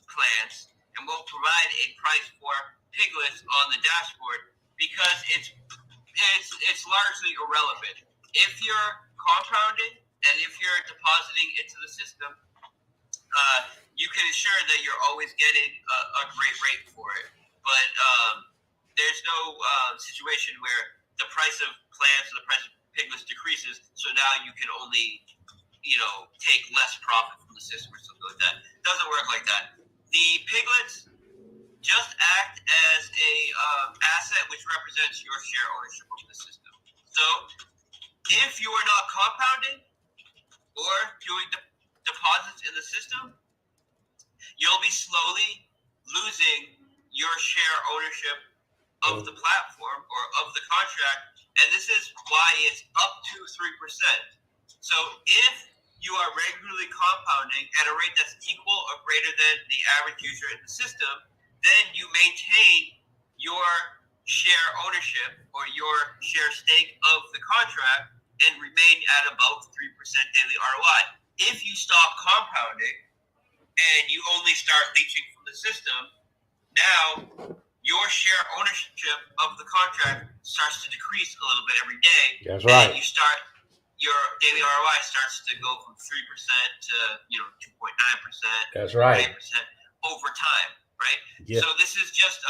[SPEAKER 1] plants, and we'll provide a price for piglets on the dashboard because it's largely irrelevant. If you're compounding and if you're depositing into the system, you can ensure that you're always getting a great rate for it. But there's no situation where the price of plants or the price of piglets decreases, so now you can only take less profit from the system or something like that. It doesn't work like that. The piglets just act as a asset which represents your share ownership of the system. So if you are not compounding or doing deposits in the system, you'll be slowly losing your share ownership of the platform or of the contract, and this is why it's up to 3%. So if you are regularly compounding at a rate that's equal or greater than the average user in the system, then you maintain your share ownership or your share stake of the contract and remain at about 3% daily ROI. If you stop compounding and you only start leeching from the system, now your share ownership of the contract starts to decrease a little bit every day.
[SPEAKER 2] That's right.
[SPEAKER 1] And your daily ROI starts to go from 3% to 2.9%.
[SPEAKER 2] That's right.
[SPEAKER 1] 8% over time, right?
[SPEAKER 2] Yeah.
[SPEAKER 1] So this is just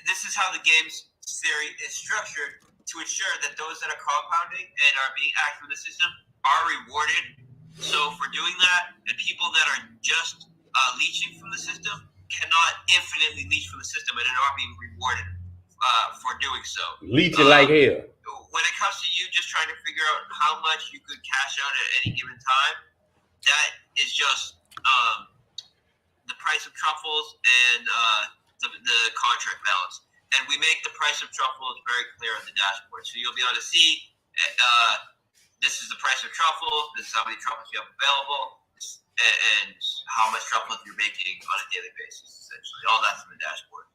[SPEAKER 1] this is how the game's theory is structured to ensure that those that are compounding and are being active in the system are rewarded. So for doing that, and people that are just leeching from the system cannot infinitely leech from the system and are not being rewarded for doing so.
[SPEAKER 2] Leeching like hell.
[SPEAKER 1] When it comes to you just trying to figure out how much you could cash out at any given time, that is just the price of truffles and the contract balance. And we make the price of truffles very clear on the dashboard. So you'll be able to see this is the price of truffles, this is how many truffles you have available, and how much truffles you're making on a daily basis, essentially. All that's in the dashboard.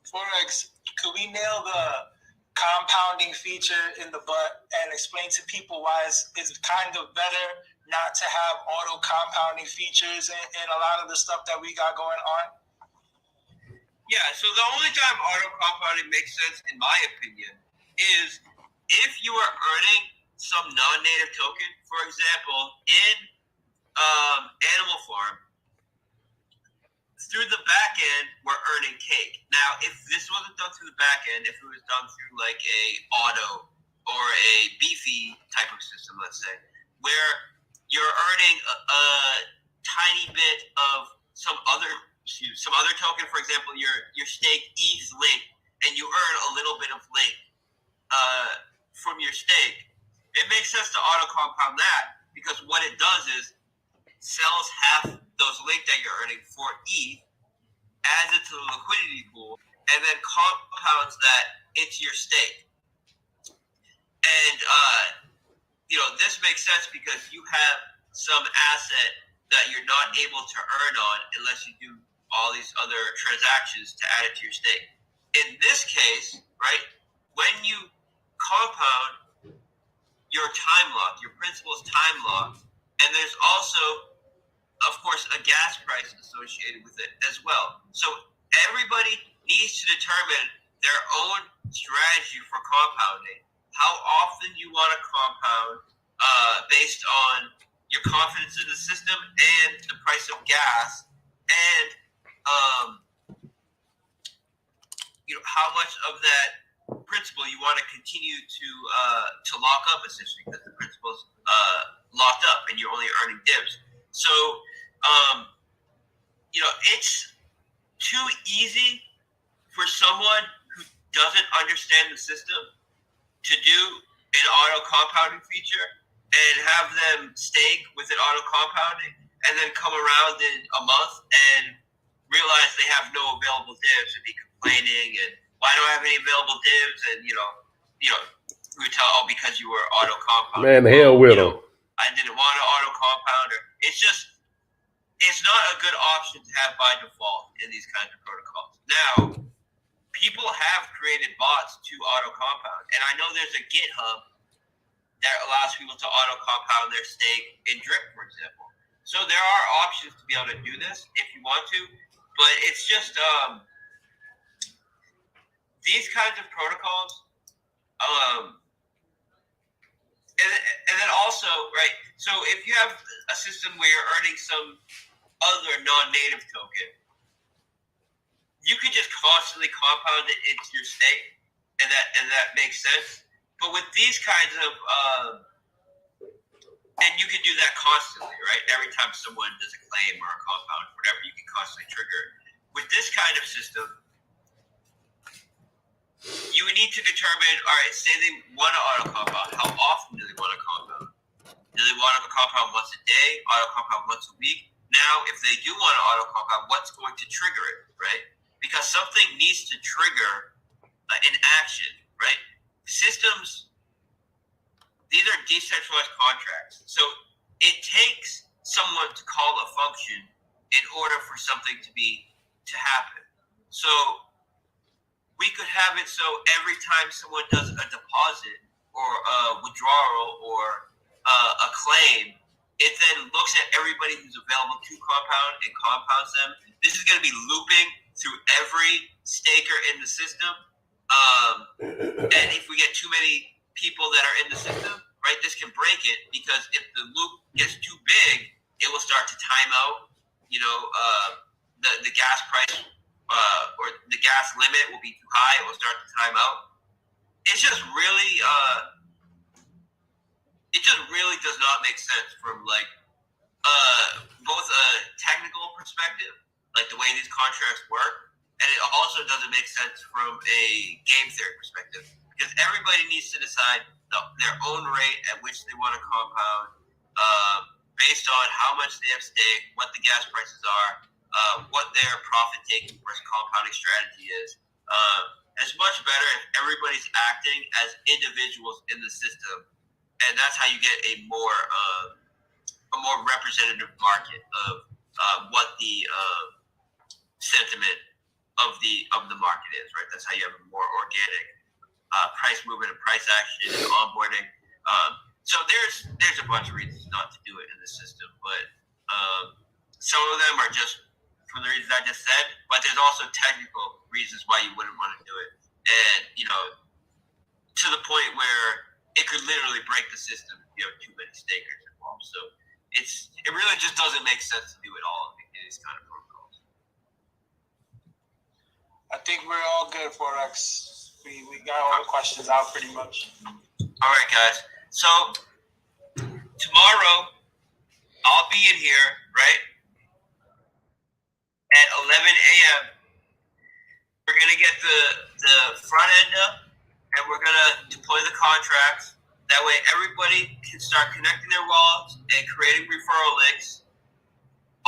[SPEAKER 3] Forex, could we nail the compounding feature in the butt and explain to people why it's kind of better not to have auto compounding features in a lot of the stuff that we got going on?
[SPEAKER 1] Yeah, so the only time auto compounding makes sense, in my opinion, is if you are earning some non-native token. For example, in Animal Farm, through the back end, we're earning cake. Now, if this wasn't done through the back end, if it was done through like a auto or a beefy type of system, let's say, where you're earning a tiny bit of some other token, for example, your stake ETH link, and you earn a little bit of link from your stake, it makes sense to auto compound that, because what it does is sells half those link that you're earning for ETH, adds it to the liquidity pool, and then compounds that into your stake. And this makes sense because you have some asset that you're not able to earn on unless you do all these other transactions to add it to your stake. In this case, right, when you compound, your time locked, your principal is time locked, and there's also, of course, a gas price associated with it as well. So everybody needs to determine their own strategy for compounding, how often you want to compound based on your confidence in the system and the price of gas, and how much of that principal you want to continue to lock up, essentially, because the principal's locked up and you're only earning dibs. So it's too easy for someone who doesn't understand the system to do an auto compounding feature and have them stake with an auto compounding, and then come around in a month and realize they have no available dibs and be complaining, and why don't I have any available dibs? And we would tell, because you were auto compounding.
[SPEAKER 2] Man, hell with them.
[SPEAKER 1] I didn't want an auto compounder. It's not a good option to have by default in these kinds of protocols. Now, people have created bots to auto compound, and I know there's a GitHub that allows people to auto compound their stake in Drip, for example. So there are options to be able to do this if you want to, but it's just these kinds of protocols, and then also, right, so if you have a system where you're earning some other non-native token, you could just constantly compound it into your stake, and that makes sense. But with these kinds of, and you can do that constantly, right? Every time someone does a claim or a compound, whatever, you can constantly trigger it. With this kind of system, you would need to determine, all right, say they want to auto compound. How often do they want to compound? Do they want to compound once a day, auto compound once a week? Now, if they do want to auto compound, what's going to trigger it, right? Because something needs to trigger an action, right? Systems, these are decentralized contracts. So it takes someone to call a function in order for something to happen. So we could have it so every time someone does a deposit or a withdrawal or a claim, it then looks at everybody who's available to compound and compounds them. This is going to be looping through every staker in the system. And if we get too many people that are in the system, right, this can break it, because if the loop gets too big, it will start to time out. The gas price or the gas limit will be too high. It will start to time out. It's just really, does not make sense from both a technical perspective, like the way these contracts work, and it also doesn't make sense from a game theory perspective, because everybody needs to decide their own rate at which they want to compound, based on how much they have staked, what the gas prices are, what their profit-taking versus compounding strategy is. It's much better if everybody's acting as individuals in the system, and that's how you get a more representative market of what the sentiment of the market is, right? That's how you have a more organic price movement and price action and onboarding. So there's a bunch of reasons not to do it in the system, but some of them are just for the reasons I just said. But there's also technical reasons why you wouldn't want to do it, and to the point where it could literally break the system. Too many stakers involved. So it really just doesn't make sense to do it all in these kind of protocols.
[SPEAKER 3] I think we're all good, Forex. We got all the questions out pretty much.
[SPEAKER 1] All right, guys. So tomorrow I'll be in here, right, at 11 a.m. We're gonna get the front end up, and we're gonna deploy the contracts. That way, everybody can start connecting their wallets and creating referral links.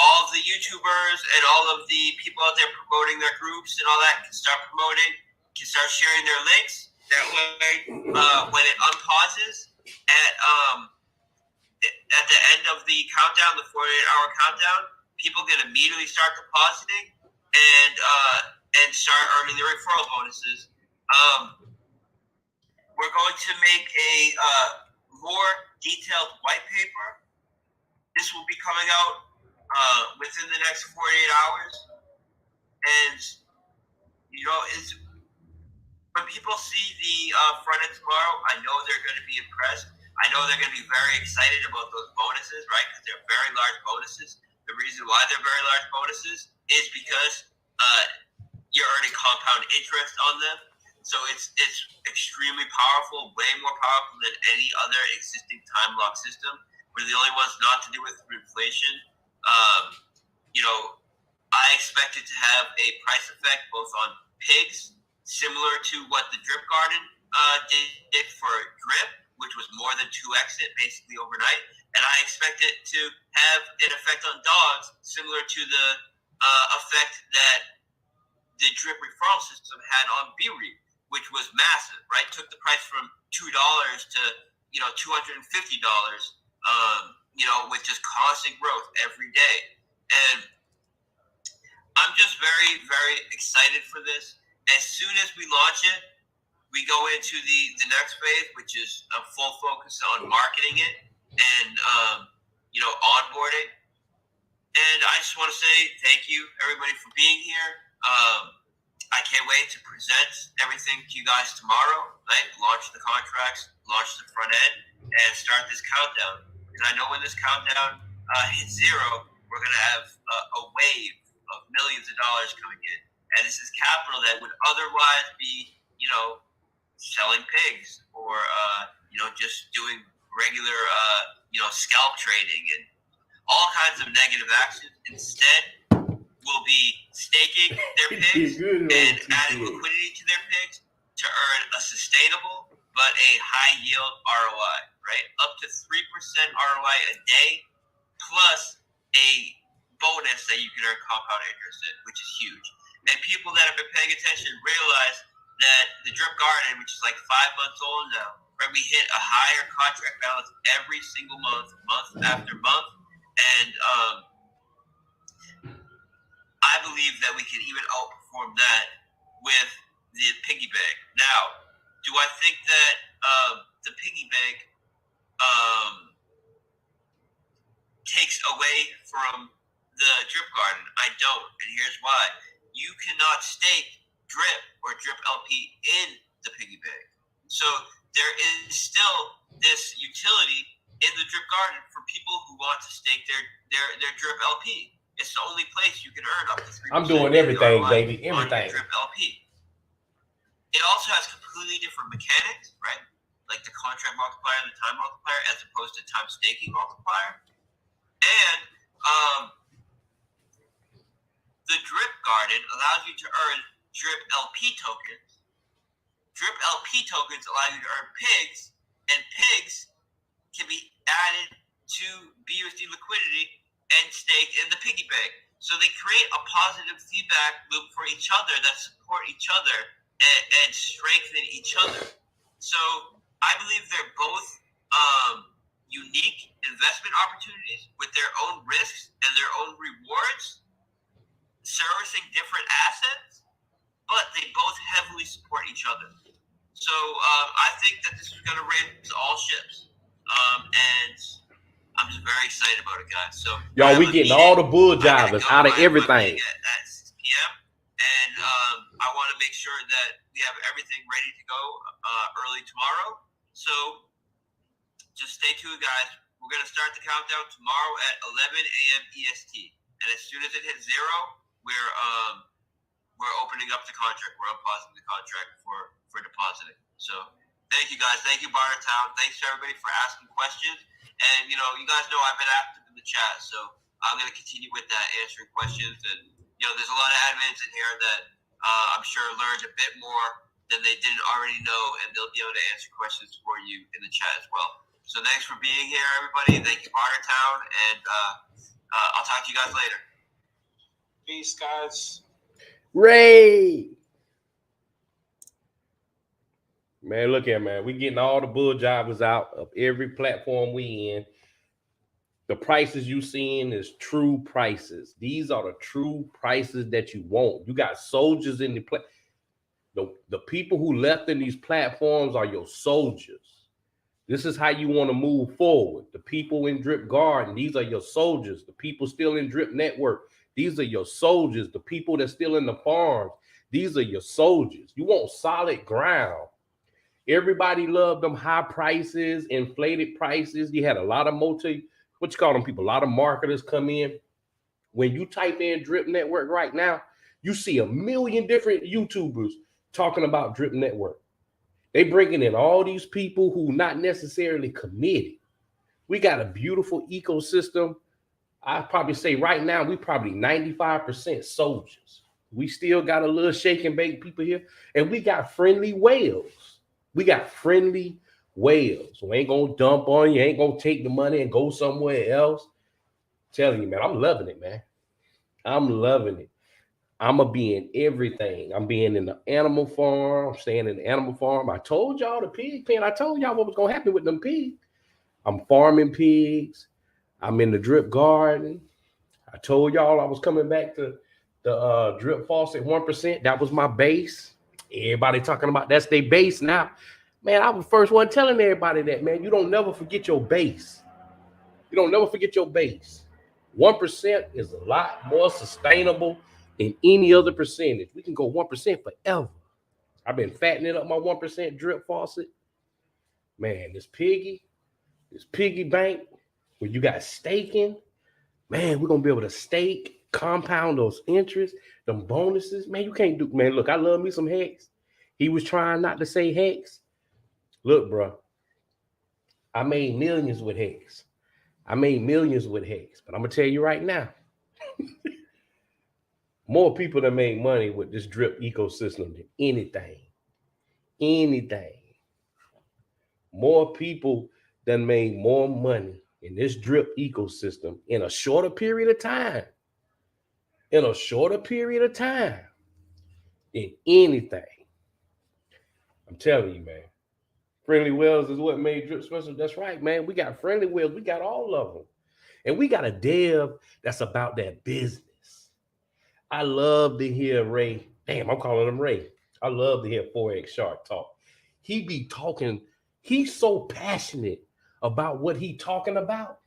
[SPEAKER 1] All of the YouTubers and all of the people out there promoting their groups and all that can start promoting, can start sharing their links. That way, when it unpauses at the end of the countdown, the 48-hour countdown, people can immediately start depositing and start earning their referral bonuses. We're going to make a more detailed white paper. This will be coming out within the next 48 hours. And, when people see the front end tomorrow, I know they're going to be impressed. I know they're going to be very excited about those bonuses, right? Because they're very large bonuses. The reason why they're very large bonuses is because you're earning compound interest on them. So it's extremely powerful, way more powerful than any other existing time lock system. We're the only ones not to do it through inflation. I expect it to have a price effect both on pigs, similar to what the Drip Garden did for Drip, which was more than 2x it basically overnight. And I expect it to have an effect on dogs, similar to the effect that the Drip referral system had on B-Read, which was massive, right? Took the price from $2 to $250, with just constant growth every day. And I'm just very, very excited for this. As soon as we launch it, we go into the next phase, which is a full focus on marketing it and onboarding. And I just want to say thank you, everybody, for being here. I can't wait to present everything to you guys tomorrow, right? Launch the contracts, launch the front end, and start this countdown. Because I know when this countdown hits zero, we're going to have a wave of millions of dollars coming in. And this is capital that would otherwise be, selling pigs or, just doing regular, scalp trading and all kinds of negative actions. Instead, will be staking their pigs and adding liquidity to their pigs to earn a sustainable but a high yield ROI, right? Up to 3% ROI a day plus a bonus that you can earn compound interest in, which is huge. And people that have been paying attention realize that the Drip Garden, which is like 5 months old now, right? We hit a higher contract balance every single month, month after month. And I believe that we can even outperform that with the piggy bank. Now, do I think that the piggy bank takes away from the Drip Garden? I don't, and here's why. You cannot stake Drip or Drip LP in the piggy bank. So there is still this utility in the Drip Garden for people who want to stake their Drip LP. It's the only place you can earn up to 3%.
[SPEAKER 2] I'm doing everything, baby. Everything.
[SPEAKER 1] Drip LP. It also has completely different mechanics, right? Like the contract multiplier and the time multiplier, as opposed to time staking multiplier. And the Drip Garden allows you to earn Drip LP tokens. Drip LP tokens allow you to earn pigs, and pigs can be added to BUSD liquidity and stake in the piggy bank. So they create a positive feedback loop for each other that support each other and strengthen each other. So I believe they're both unique investment opportunities with their own risks and their own rewards, servicing different assets, but they both heavily support each other. So I think that this is going to raise all ships. And I'm just very excited about it, guys. So
[SPEAKER 2] y'all, we getting all the bull jivers out of everything.
[SPEAKER 1] At 6 p.m. And I want to make sure that we have everything ready to go early tomorrow. So just stay tuned, guys. We're going to start the countdown tomorrow at 11 a.m. EST. And as soon as it hits 0, we're opening up the contract. We're unpausing the contract for depositing. So thank you, guys. Thank you, Bartertown. Thanks to everybody for asking questions. And, you guys know I've been active in the chat. So I'm going to continue with that, answering questions. And, there's a lot of admins in here that I'm sure learned a bit more than they didn't already know. And they'll be able to answer questions for you in the chat as well. So thanks for being here, everybody. Thank you, Bartertown. And I'll talk to you guys later.
[SPEAKER 3] Peace, guys.
[SPEAKER 2] Ray. Man, look here, man. We getting all the bull jobbers out of every platform we in. The prices you seeing is true prices. These are the true prices that you want. You got soldiers in the people who left in these platforms are your soldiers. This is how you want to move forward. The people in Drip Garden, these are your soldiers. The people still in Drip Network, these are your soldiers. The people that's still in the farms, these are your soldiers. You want solid ground. Everybody loved them high prices, inflated prices. You had a lot of a lot of marketers come in. When you type in Drip Network right now, you see a million different YouTubers talking about Drip Network. They bringing in all these people who not necessarily committed. We got a beautiful ecosystem. I'd probably say right now, we probably 95% soldiers. We still got a little shake and bake people here. And we got friendly whales. We got friendly whales. We ain't going to dump on you. Ain't going to take the money and go somewhere else. I'm telling you, man, I'm loving it, man. I'm loving it. I'm going to be in everything. I'm being in the animal farm. I'm staying in the animal farm. I told y'all the pig pen. I told y'all what was going to happen with them pigs. I'm farming pigs. I'm in the Drip Garden. I told y'all I was coming back to the Drip Faucet 1%. That was my base. Everybody talking about that's their base now. Man, I was the first one telling everybody that, man. You don't never forget your base. You don't never forget your base. 1% is a lot more sustainable than any other percentage. We can go 1% forever. I've been fattening up my 1% Drip Faucet. Man, this piggy bank, where you got staking, man, we're going to be able to stake, compound those interests, them bonuses. Man, you can't do, man, look, I love me some Hex. He was trying not to say Hex. Look, bro, I made millions with Hex. But I'm going to tell you right now, more people that made money with this Drip ecosystem than anything. More people that made more money in this Drip ecosystem in a shorter period of time. Than anything. I'm telling you, man. Friendly Wells is what made Drip special. That's right, man. We got Friendly Wells. We got all of them. And we got a dev that's about that business. I love to hear Ray. Damn, I'm calling him Ray. I love to hear Forexshark talk. He be talking. He's so passionate about what he talking about.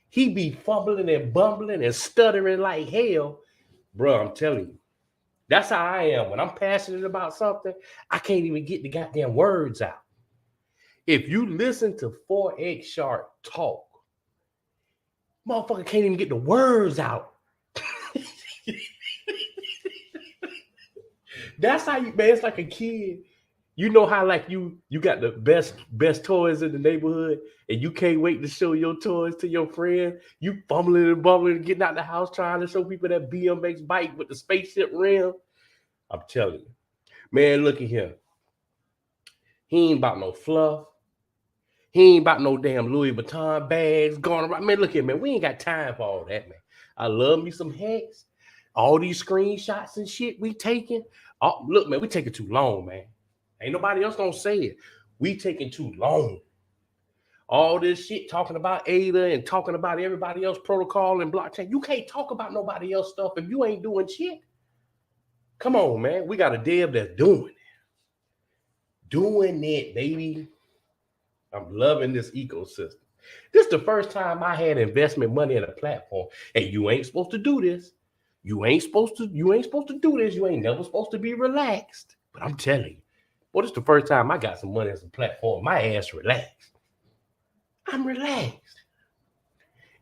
[SPEAKER 2] He be fumbling and bumbling and stuttering like hell. Bro, I'm telling you. That's how I am. When I'm passionate about something, I can't even get the goddamn words out. If you listen to Forexshark talk, motherfucker can't even get the words out. That's how you, man, it's like a kid. You know how like you got the best toys in the neighborhood and you can't wait to show your toys to your friend. You fumbling and bumbling and getting out the house trying to show people that BMX bike with the spaceship rim. I'm telling you. Man, look at here. He ain't about no fluff. He ain't about no damn Louis Vuitton bags going around. Man, look here, man. We ain't got time for all that, man. I love me some Hex. All these screenshots and shit we taking. Oh, look, man, we taking too long, man. Ain't nobody else gonna say it. We taking too long. All this shit talking about ADA and talking about everybody else protocol and blockchain. You can't talk about nobody else stuff if you ain't doing shit. Come on, man. We got a dev that's doing it. Doing it, baby. I'm loving this ecosystem. This is the first time I had investment money in a platform. And you ain't supposed to do this. You ain't supposed to do this. You ain't never supposed to be relaxed. But I'm telling you, boy, this is the first time I got some money as a platform. My ass relaxed. I'm relaxed.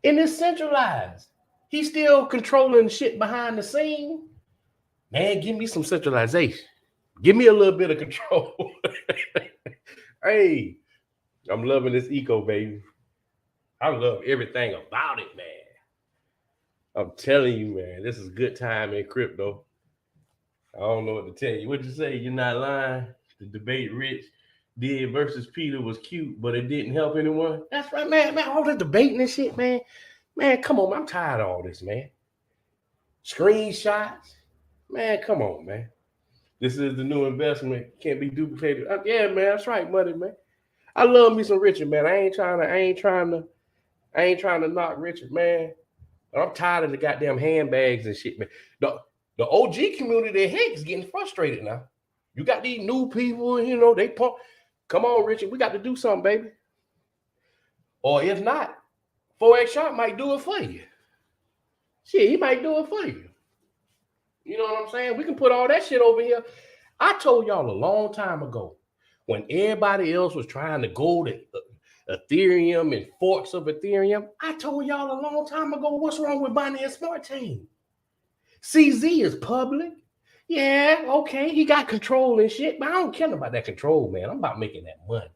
[SPEAKER 2] And it's centralized. He's still controlling shit behind the scene. Man, give me some centralization. Give me a little bit of control. Hey, I'm loving this eco, baby. I love everything about it, man. I'm telling you, man, this is a good time in crypto. I don't know what to tell you. What'd you say? You're not lying. The debate Rich did versus Peter was cute, but it didn't help anyone. That's right, man. Man, all that debating and shit, man. Man, come on, man. I'm tired of all this, man. Screenshots. Man, come on, man. This is the new investment. Can't be duplicated. Yeah, man, that's right, money, man. I love me some Richard, man. I ain't trying to knock Richard, man. I'm tired of the goddamn handbags and shit, man. The OG community, heck, is getting frustrated now. You got these new people, you know, they pump. Come on, Richard, we got to do something, baby. Or if not, Forexshark might do it for you. Shit, he might do it for you. You know what I'm saying? We can put all that shit over here. I told y'all a long time ago, when everybody else was trying to go to Ethereum and forks of Ethereum, I told y'all a long time ago, what's wrong with Binance Smart Chain? CZ is public. Yeah, okay, he got control and shit, but I don't care about that control, man. I'm about making that money.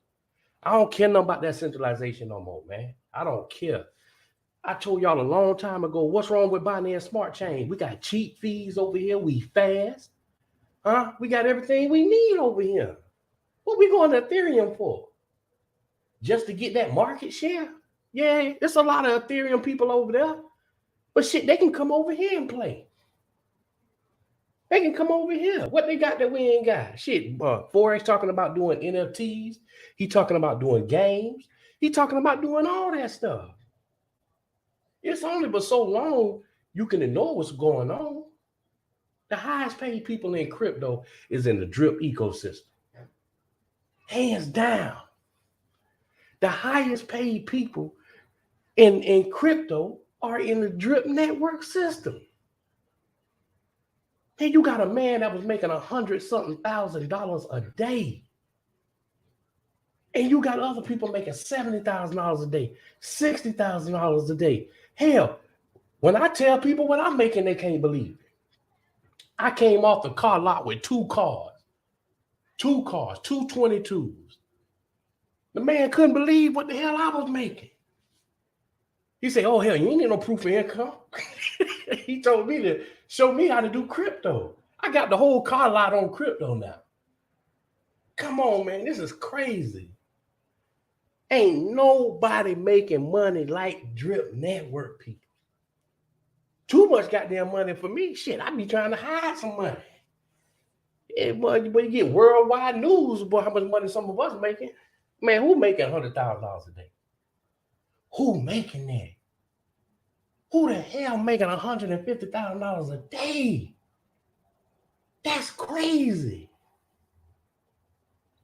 [SPEAKER 2] I don't care nothing about that centralization no more, man. I don't care. I told y'all a long time ago, what's wrong with Binance Smart Chain? We got cheap fees over here. We fast. Huh? We got everything we need over here. What we going to Ethereum for? Just to get that market share? Yeah, there's a lot of Ethereum people over there. But shit, they can come over here and play. They can come over here. What they got that we ain't got? Shit, Forex talking about doing NFTs. He talking about doing games. He talking about doing all that stuff. It's only but so long you can ignore what's going on. The highest paid people in crypto is in the drip ecosystem. Hands down. The highest paid people in crypto are in the drip network system. Hey, you got a man that was making $100-something thousand a day. And you got other people making $70,000 a day, $60,000 a day. Hell, when I tell people what I'm making, they can't believe it. I came off the car lot with two cars, two 22s. The man couldn't believe what the hell I was making. He said, oh, hell, you ain't need no proof of income. He told me to show me how to do crypto. I got the whole car lot on crypto now. Come on, man, this is crazy. Ain't nobody making money like drip network people. Too much goddamn money for me. Shit, I be trying to hide some money. Yeah, but you get worldwide news about how much money some of us making. Man, who making $100,000 a day? Who making that? Who the hell making $150,000 a day? That's crazy.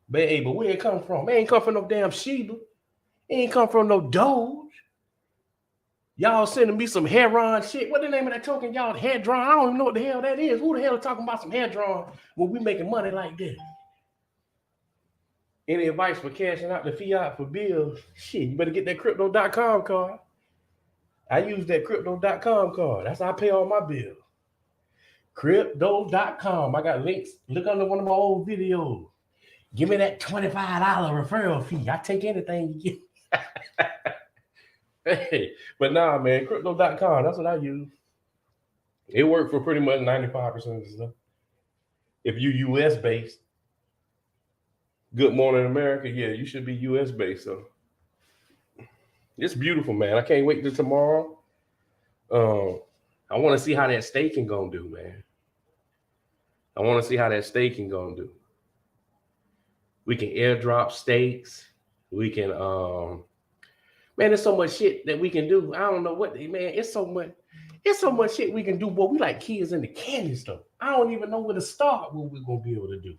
[SPEAKER 2] But hey, but where it come from? It ain't come from no damn Shiba. It ain't come from no Doge. Y'all sending me some Heron shit. What the name of that token? Y'all Hedron? I don't even know what the hell that is. Who the hell is talking about some Hedron when we making money like this? Any advice for cashing out the fiat for bills? Shit, you better get that crypto.com card. I use that crypto.com card. That's how I pay all my bills. Crypto.com. I got links. Look under one of my old videos. Give me that $25 referral fee. I take anything you get. Hey, but nah, man, crypto.com, that's what I use. It worked for pretty much 95% of the stuff. If you US based, Good Morning America, yeah, you should be US based. So it's beautiful, man. I can't wait till tomorrow. I want to see how that staking gonna do, man. I want to see how that staking gonna do. We can airdrop stakes. We can man, there's so much shit that we can do. I don't know what, man, it's so much shit we can do. Boy, we like kids in the candy store. I don't even know where to start what we're gonna be able to do.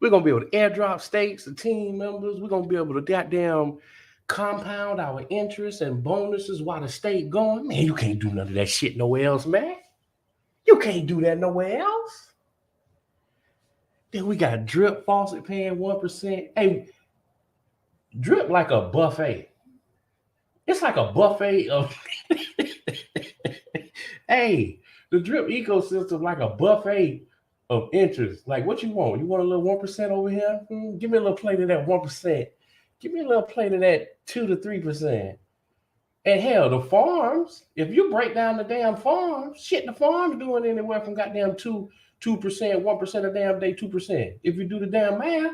[SPEAKER 2] We're going to be able to airdrop stakes to team members. We're going to be able to goddamn compound our interest and bonuses while the state going. Man, you can't do none of that shit nowhere else, man. You can't do that nowhere else. Then we got Drip Faucet paying 1%. Hey, Drip like a buffet. It's like a buffet of... Hey, the Drip ecosystem like a buffet of interest. Like, what you want? You want a little 1% over here? Give me a little plate of that 1%. Give me a little plate of that 2 to 3%. And hell, the farms, if you break down the damn farms, shit, the farms doing anywhere from goddamn 2%, 1% a damn day, 2%. If you do the damn math,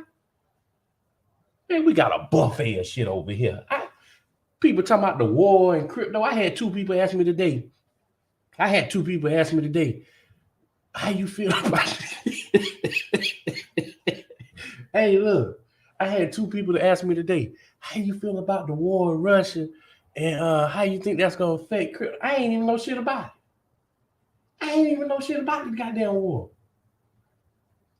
[SPEAKER 2] man, we got a buffet of shit over here. People talking about the war and crypto. I had two people ask me today, how you feel about it? Hey, look, I had two people to ask me today, how you feel about the war in Russia and how you think that's going to affect crypto? I ain't even know shit about it. I ain't even know shit about the goddamn war.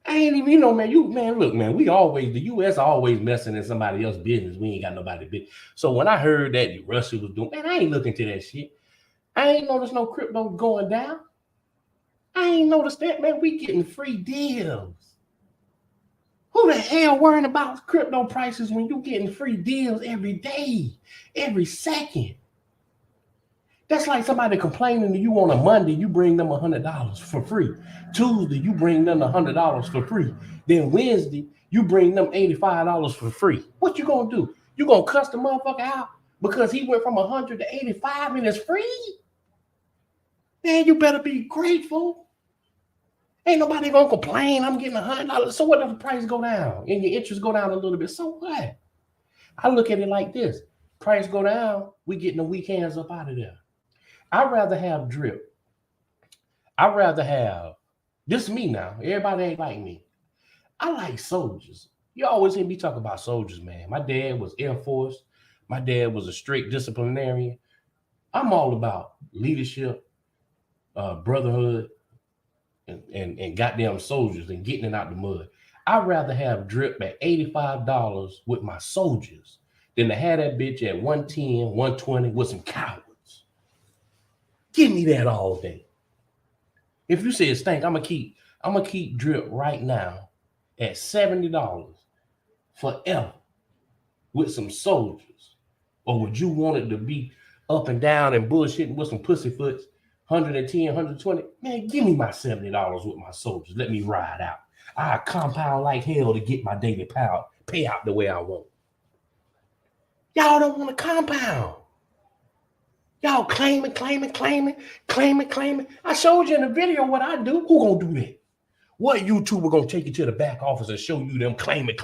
[SPEAKER 2] I ain't even, you know, man, look, man, the U.S. always messing in somebody else's business. We ain't got nobody business. So when I heard that Russia was doing, man, I ain't looking to that shit. I ain't noticed no crypto going down. I ain't noticed that, man. We getting free deals. Who the hell worrying about crypto prices when you getting free deals every day, every second? That's like somebody complaining to you on a Monday, you bring them $100 for free. Tuesday, you bring them $100 for free. Then Wednesday, you bring them $85 for free. What you gonna do? You gonna cuss the motherfucker out because he went from 100 to 85 and it's free? Man, you better be grateful. Ain't nobody gonna complain. I'm getting $100. So what if the price go down and your interest go down a little bit? So what? I look at it like this. Price go down, we getting the weak hands up out of there. I'd rather have Drip. I'd rather have, this is me now. Everybody ain't like me. I like soldiers. You always hear me talk about soldiers, man. My dad was Air Force. My dad was a strict disciplinarian. I'm all about leadership, brotherhood, and goddamn soldiers and getting it out the mud. I'd rather have Drip at $85 with my soldiers than to have that bitch at 110, 120 with some cowards. Give me that all day. If you said, Stank, I'm gonna keep Drip right now at $70 forever with some soldiers, or would you want it to be up and down and bullshitting with some pussyfoots, 110, 120? Man, give me my $70 with my soldiers. Let me ride out. I compound like hell to get my daily payout the way I want. Y'all don't want to compound. Y'all claiming. I showed you in the video what I do. Who gonna do that? What YouTuber gonna take you to the back office and show you them claiming?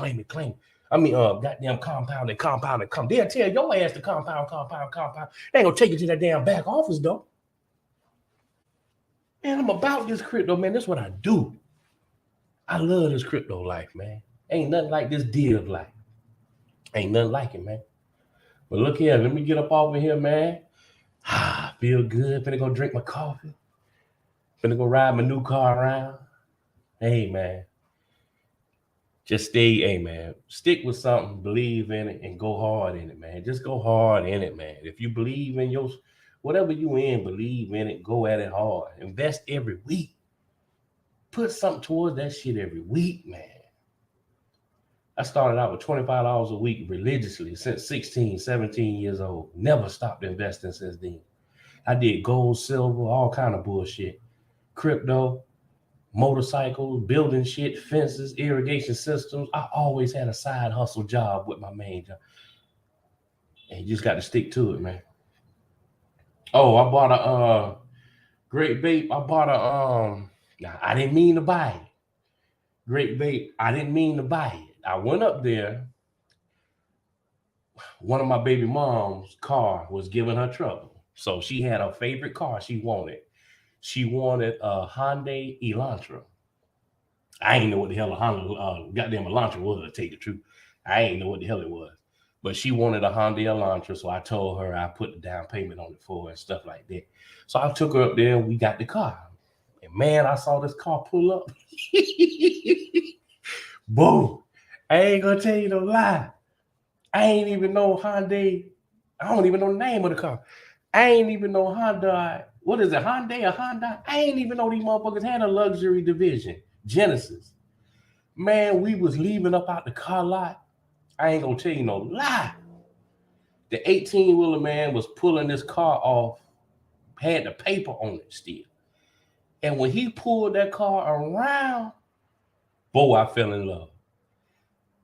[SPEAKER 2] I mean, goddamn compound. They'll tell your ass to compound. They ain't gonna take you to that damn back office though. Man, I'm about this crypto, man. That's what I do. I love this crypto life, man. Ain't nothing like this deal life. Ain't nothing like it, man. But look here, let me get up off of here, man. Feel good. Finna go drink my coffee. Finna go ride my new car around. Hey, man. Just stay, hey, man. Stick with something, believe in it, and go hard in it, man. Just go hard in it, man. If you believe in your, whatever you in, believe in it, go at it hard. Invest every week. Put something towards that shit every week, man. I started out with $25 a week religiously since 16, 17 years old. Never stopped investing since then. I did gold, silver, all kind of bullshit. Crypto, motorcycles, building shit, fences, irrigation systems. I always had a side hustle job with my main job. And you just got to stick to it, man. Oh, I bought a great vape. I didn't mean to buy it. Great vape. I didn't mean to buy it. I went up there. One of my baby mom's car was giving her trouble. So she had her favorite car she wanted. She wanted a Hyundai Elantra. I ain't know what the hell a Honda goddamn Elantra was, to tell you the truth. I ain't know what the hell it was. But she wanted a Hyundai Elantra, so I told her I put the down payment on it for her and stuff like that. So I took her up there and we got the car. And man, I saw this car pull up. Boom. I ain't gonna tell you no lie. I ain't even know Hyundai. I don't even know the name of the car. I ain't even know Honda. What is it? Hyundai or Honda? I ain't even know these motherfuckers had a luxury division. Genesis. Man, we was leaving up out the car lot. I ain't gonna tell you no lie. The 18-wheeler man was pulling this car off, had the paper on it still. And when he pulled that car around, boy, I fell in love.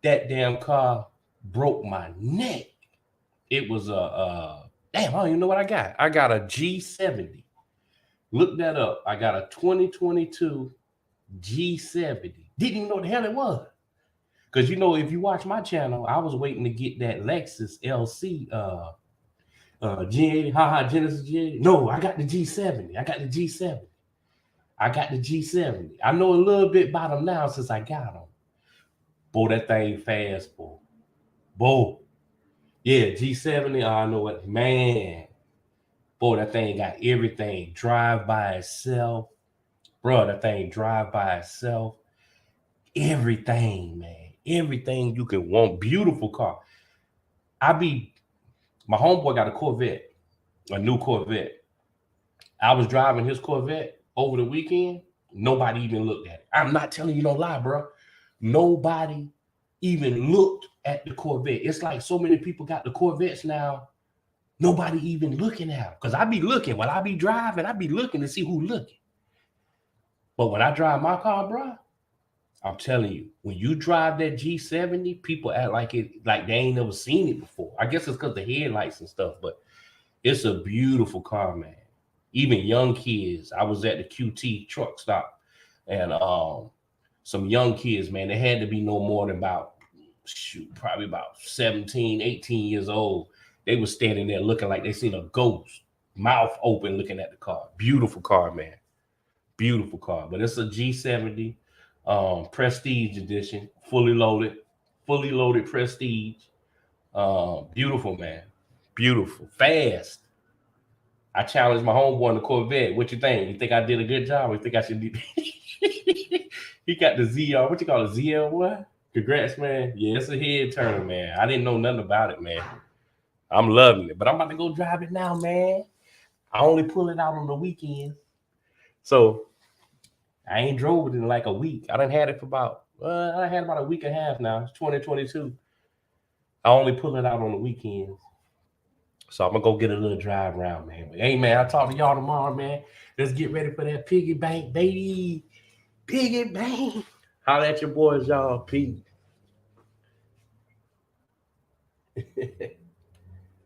[SPEAKER 2] That damn car broke my neck. It was damn, I don't even know what I got. I got a G70. Look that up. I got a 2022 G70. Didn't even know what the hell it was. Because, you know, if you watch my channel, I was waiting to get that Lexus LC G80, Genesis G80. No, I got the G70. I got the G70. I know a little bit about them now since I got them. Boy, that thing fast, boy. Boy. Yeah, G70, I know what, man. Boy, that thing got everything. Drive by itself. Bro, that thing drive by itself. Everything, man. Everything you can want. Beautiful car. My homeboy got a Corvette, a new Corvette. I was driving his Corvette over the weekend. Nobody even looked at it. I'm not telling you no lie, bro. Nobody even looked at the Corvette. It's like so many people got the Corvettes now. Nobody even looking at them. Because I be looking. While I be driving, I be looking to see who looking. But when I drive my car, bro, I'm telling you, when you drive that G70, people act like they ain't never seen it before. I guess it's because the headlights and stuff, but it's a beautiful car, man. Even young kids. I was at the QT truck stop, and some young kids, man, they had to be no more than probably about 17, 18 years old. They were standing there looking like they seen a ghost, mouth open, looking at the car. Beautiful car, man. Beautiful car. But it's a G70 Prestige edition, fully loaded Prestige. Beautiful, man. Beautiful. Fast. I challenged my homeboy in the Corvette. What you think? You think I did a good job? Or you think I should do? He got the ZR. What you call it? ZL1? Congrats, man. Yeah, it's a head turner, man. I didn't know nothing about it, man. I'm loving it, but I'm about to go drive it now, man. I only pull it out on the weekends. So I ain't drove it in like a week. I done had it for about a week and a half now. It's 2022. I only pull it out on the weekends. So I'm gonna go get a little drive around, man. But hey, man, I'll talk to y'all tomorrow, man. Let's get ready for that piggy bank, baby. Piggy bank. Holla at your boys, y'all. Peace.